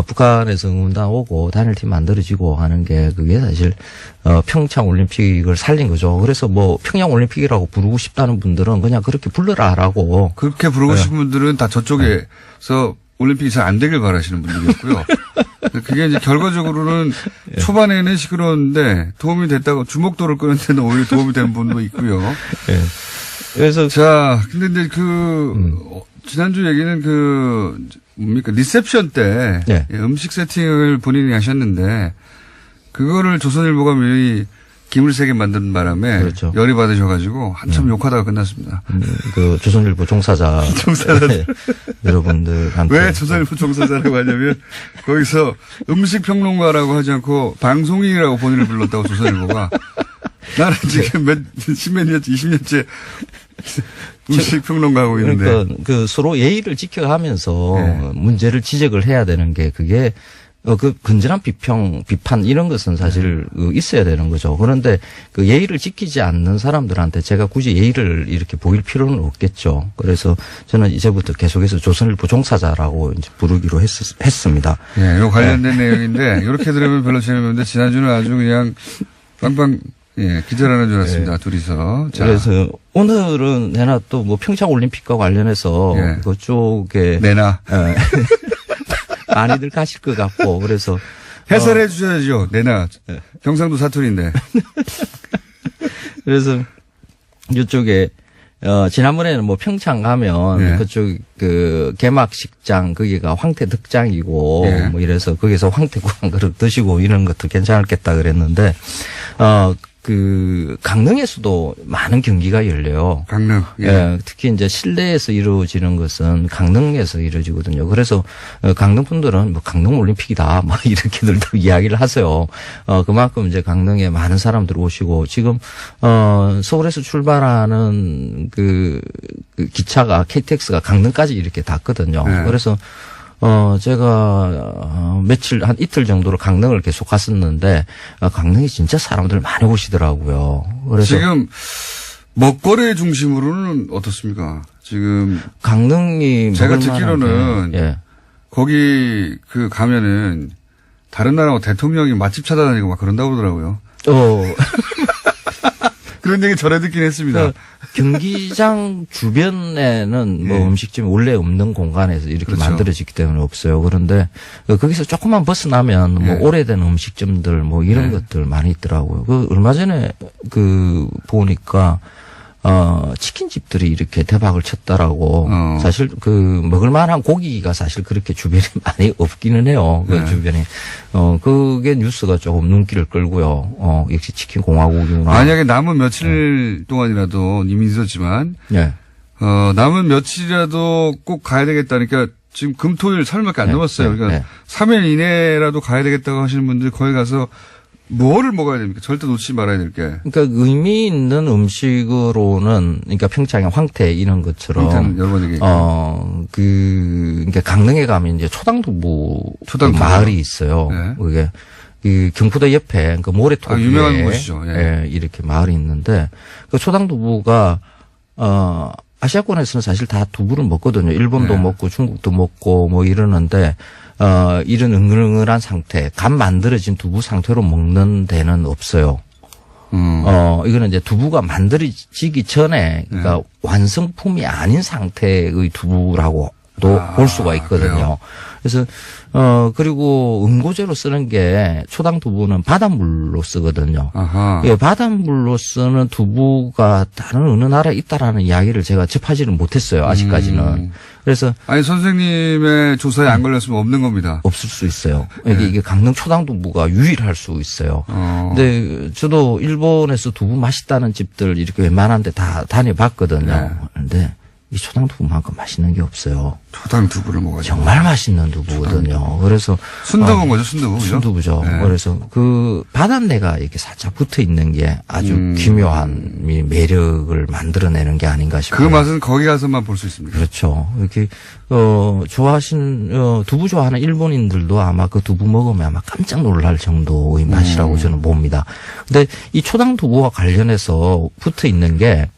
북한에서 응원단 오고 단일팀 만들어지고 하는 게 그게 사실 평창 올림픽을 살린 거죠. 그래서 뭐 평양 올림픽이라고 부르고 싶다는 분들은 그냥 그렇게 불러라라고. 그렇게 부르고 싶은 분들은 다 저쪽에서 올림픽이 잘 안 되길 바라시는 분들이었고요. 그게 이제 결과적으로는 초반에는 시끄러웠는데 도움이 됐다고 주목도를 끄는 데는 오히려 도움이 되는 분도 있고요. 예. 그래서 자, 근데 이제 지난주 얘기는 뭡니까? 리셉션 때 네. 음식 세팅을 본인이 하셨는데 그거를 조선일보가 미리 김을 세게 만든 바람에 그렇죠. 열이 받으셔가지고 한참 욕하다가 끝났습니다. 조선일보 종사자 여러분들한테 왜 조선일보 종사자라고 하냐면 거기서 음식 평론가라고 하지 않고 방송인이라고 본인을 불렀다고 조선일보가 나는 지금 십몇 년째 20년째 음식 평론가 하고 있는데 그러니까 서로 예의를 지켜가면서 네. 문제를 지적을 해야 되는 게 그게 건전한 비판 이런 것은 사실 있어야 되는 거죠. 그런데 예의를 지키지 않는 사람들한테 제가 굳이 예의를 이렇게 보일 필요는 없겠죠. 그래서 저는 이제부터 계속해서 조선일보 종사자라고 이제 부르기로 했습니다. 예, 요 관련된 내용인데 이렇게 들으면 별로 재미없는데 지난주는 아주 그냥 빵빵 기절하는 줄 알았습니다. 둘이서. 자. 그래서 오늘은 내나 또 뭐 평창 올림픽과 관련해서 그쪽에 내나 많이들 가실 것 같고 그래서 해설해 주셔야죠. 내나 경상도 사투리인데. 그래서 이쪽에 지난번에는 뭐 평창 가면 그쪽 개막식장 거기가 황태덕장이고 뭐 이래서 거기서 황태국 한 그릇 드시고 이런 것도 괜찮겠다 그랬는데 강릉에서도 많은 경기가 열려요. 강릉. 예, 특히 이제 실내에서 이루어지는 것은 강릉에서 이루어지거든요. 그래서 강릉 분들은 뭐 강릉 올림픽이다, 뭐 이렇게들도 이야기를 하세요. 그만큼 이제 강릉에 많은 사람들 오시고 지금 서울에서 출발하는 그 기차가 KTX가 강릉까지 이렇게 닿거든요. 그래서 제가 한 이틀 정도로 강릉을 계속 갔었는데, 강릉이 진짜 사람들 많이 오시더라고요. 그래서. 지금 먹거리 중심으로는 어떻습니까? 지금. 강릉이. 제가 듣기로는. 거기 가면은 다른 나라 대통령이 맛집 찾아다니고 막 그런다고 그러더라고요. 그런 얘기 전에 듣긴 했습니다. 경기장 주변에는 뭐 음식점이 원래 없는 공간에서 이렇게 그렇죠. 만들어지기 때문에 없어요. 그런데 거기서 조금만 벗어나면 뭐 오래된 음식점들 뭐 이런 것들 많이 있더라고요. 얼마 전에 보니까 치킨집들이 이렇게 대박을 쳤다라고 사실 먹을 만한 고기가 사실 그렇게 주변에 많이 없기는 해요. 그 주변에. 그게 뉴스가 조금 눈길을 끌고요. 역시 치킨 공화국이구나. 만약에 남은 며칠 동안이라도 이미 있었지만. 네. 남은 며칠이라도 꼭 가야 되겠다니까 지금 금토일 3일밖에 안 남았어요. 그러니까 3일 이내라도 가야 되겠다고 하시는 분들이 거기 가서 뭐를 먹어야 됩니까? 절대 놓치지 말아야 될 게. 그러니까 의미 있는 음식으로는 그러니까 평창의 황태 이런 것처럼 황태는 여러 번 얘기했고. 그러니까 강릉에 가면 이제 초당두부 마을이 있어요. 네. 그게 이 경포대 옆에 그 모래톱 위에 유명한 곳이죠. 예. 이렇게 마을이 있는데 그 초당두부가 아시아권에서는 사실 다 두부를 먹거든요. 일본도 먹고 중국도 먹고 뭐 이러는데 이런 응을응을한 상태, 간 만들어진 두부 상태로 먹는 데는 없어요. 이거는 이제 두부가 만들어지기 전에, 그러니까 완성품이 아닌 상태의 두부라고도 볼 수가 있거든요. 그래요? 그래서, 그리고 응고제로 쓰는 게 초당 두부는 바닷물로 쓰거든요. 아하. 예, 바닷물로 쓰는 두부가 다른 어느 나라에 있다라는 이야기를 제가 접하지는 못했어요. 아직까지는. 그래서 아니, 선생님의 조사에 안 걸렸으면 없는 겁니다. 없을 수 있어요. 이게 강릉 초당 두부가 유일할 수 있어요. 근데 저도 일본에서 두부 맛있다는 집들 이렇게 웬만한 데 다 다녀봤거든요. 근데 이 초당 두부만큼 맛있는 게 없어요. 초당 두부를 먹어야죠. 정말 맛있는 두부거든요. 그래서 순두부인 거죠, 순두부. 그죠? 순두부죠. 네. 그래서 그 바닷내가 이렇게 살짝 붙어 있는 게 아주 기묘한 매력을 만들어내는 게 아닌가 싶어요. 그 맛은 거기 가서만 볼 수 있습니다. 그렇죠. 이렇게 두부 좋아하는 일본인들도 아마 그 두부 먹으면 아마 깜짝 놀랄 정도의 맛이라고 저는 봅니다. 근데 이 초당 두부와 관련해서 붙어 있는 게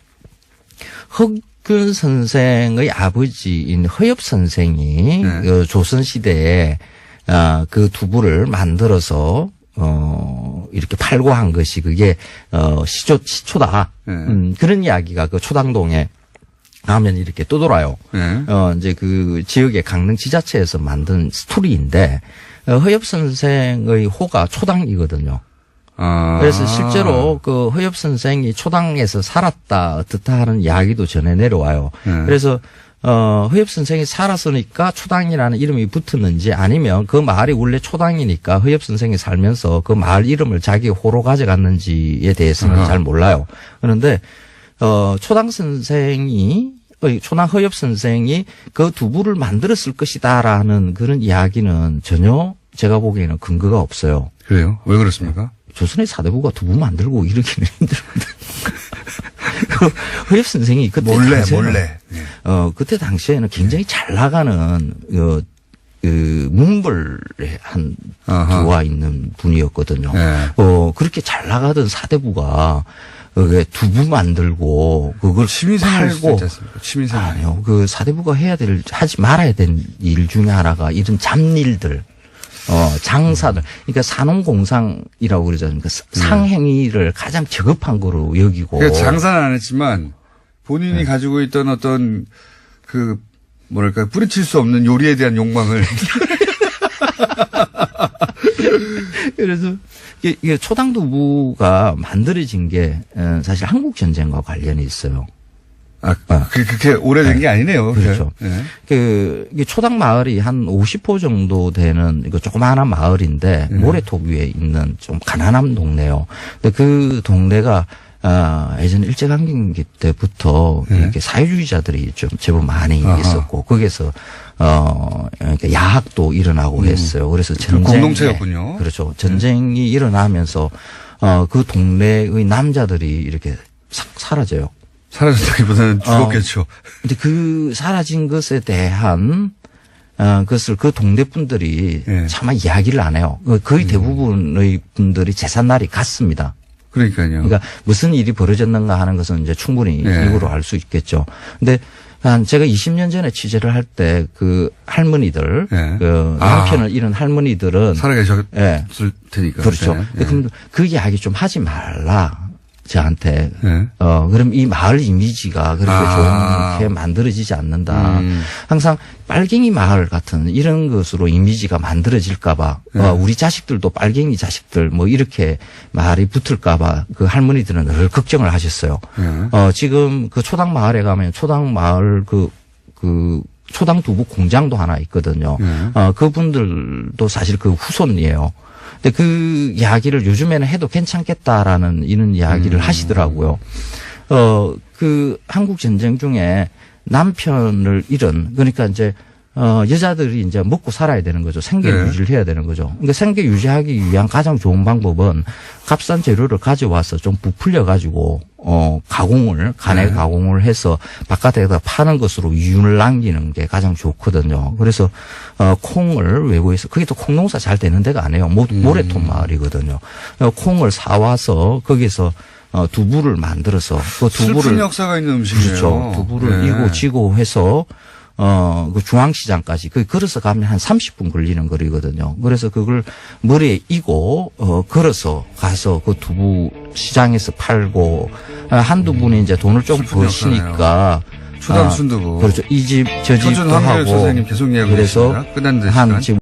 흑균 선생의 아버지인 허엽 선생이 조선 시대에 그 두부를 만들어서 이렇게 팔고 한 것이 그게 시초다. 그런 이야기가 그 초당동에 가면 이렇게 떠돌아요. 이제 그 지역의 강릉 지자체에서 만든 스토리인데 허엽 선생의 호가 초당이거든요. 그래서 실제로 그 허엽 선생이 초당에서 살았다 어떻다 하는 이야기도 전해 내려와요. 그래서 허엽 선생이 살았으니까 초당이라는 이름이 붙었는지 아니면 그 마을이 원래 초당이니까 허엽 선생이 살면서 그 마을 이름을 자기 호로 가져갔는지에 대해서는 잘 몰라요. 그런데 초당 허엽 선생이 그 두부를 만들었을 것이다라는 그런 이야기는 전혀 제가 보기에는 근거가 없어요. 그래요? 왜 그렇습니까? 조선의 사대부가 두부 만들고 이러기는 힘들거든. 허엽 선생이 그때 몰래. 그때 당시에는 굉장히 잘 나가는 문벌에 한 들어와 있는 분이었거든요. 그렇게 잘 나가던 사대부가 그게 두부 만들고 그걸 취미생활 팔고 취미생활. 아니요. 그 사대부가 하지 말아야 될 일 중에 하나가 이런 잡일들. 장사들. 그러니까 산업공상이라고 그러잖아요. 그러니까 상행위를 가장 저급한 거로 여기고. 그러니까 장사는 안 했지만 본인이 가지고 있던 어떤 뭐랄까, 뿌리칠 수 없는 요리에 대한 욕망을. 그래서 이게 초당두부가 만들어진 게 사실 한국전쟁과 관련이 있어요. 그렇게 오래된 게 아니네요. 그렇죠. 이게 초당 마을이 한 50호 정도 되는 이거 조그마한 마을인데 모래톱 위에 있는 좀 가난한 동네요. 근데 그 동네가 예전 일제강점기 때부터 이렇게 사회주의자들이 좀 제법 많이 있었고 거기에서 그러니까 야학도 일어나고 했어요. 그래서 공동체였군요. 그렇죠. 전쟁이 일어나면서 그 동네의 남자들이 이렇게 싹 사라져요. 사라졌다기보다는 죽었겠죠. 근데 그 사라진 것에 대한 그것을 그 동네 분들이 차마 이야기를 안 해요. 거의 대부분의 분들이 제삿날이 같습니다. 그러니까요. 그러니까 무슨 일이 벌어졌는가 하는 것은 이제 충분히 입으로 알 수 있겠죠. 근데 제가 20년 전에 취재를 할 때 그 할머니들, 그 남편을 잃은 할머니들은 살아계셨을 테니까. 그렇죠. 그럼 그 이야기 좀 하지 말라. 저한테. 네. 그럼 이 마을 이미지가 그렇게 좋게 만들어지지 않는다. 항상 빨갱이 마을 같은 이런 것으로 이미지가 만들어질까봐, 우리 자식들도 빨갱이 자식들 뭐 이렇게 말이 붙을까봐 그 할머니들은 늘 걱정을 하셨어요. 지금 그 초당 마을에 가면 초당 마을 초당 두부 공장도 하나 있거든요. 그분들도 사실 그 후손이에요. 근데 그 이야기를 요즘에는 해도 괜찮겠다라는 이런 이야기를 하시더라고요. 그 한국 전쟁 중에 남편을 잃은, 그러니까 이제 여자들이 이제 먹고 살아야 되는 거죠. 생계 유지를 해야 되는 거죠. 그러니까 생계 유지하기 위한 가장 좋은 방법은 값싼 재료를 가져와서 좀 부풀려 가지고 간에 가공을 해서 바깥에다 파는 것으로 이윤을 남기는 게 가장 좋거든요. 그래서 콩을 외부에서, 그게 또 콩농사 잘 되는 데가 아니에요. 모래톱 마을이거든요. 콩을 사와서 거기서 두부를 만들어서 그 두부를 슬픈 역사가 있는 음식이에요. 그렇죠. 두부를 이고 지고 해서 그 중앙시장까지 그 걸어서 가면 한 30분 걸리는 거리거든요. 그래서 그걸 머리에 이고 걸어서 가서 그 두부 시장에서 팔고 한두 분이 이제 돈을 좀 버시니까 초당 순두부. 그렇죠. 이 집 저 집도 표준 황교안 하고 선생님 계속 이야기하셨습니다. 그래서 끝난 듯이 한 지금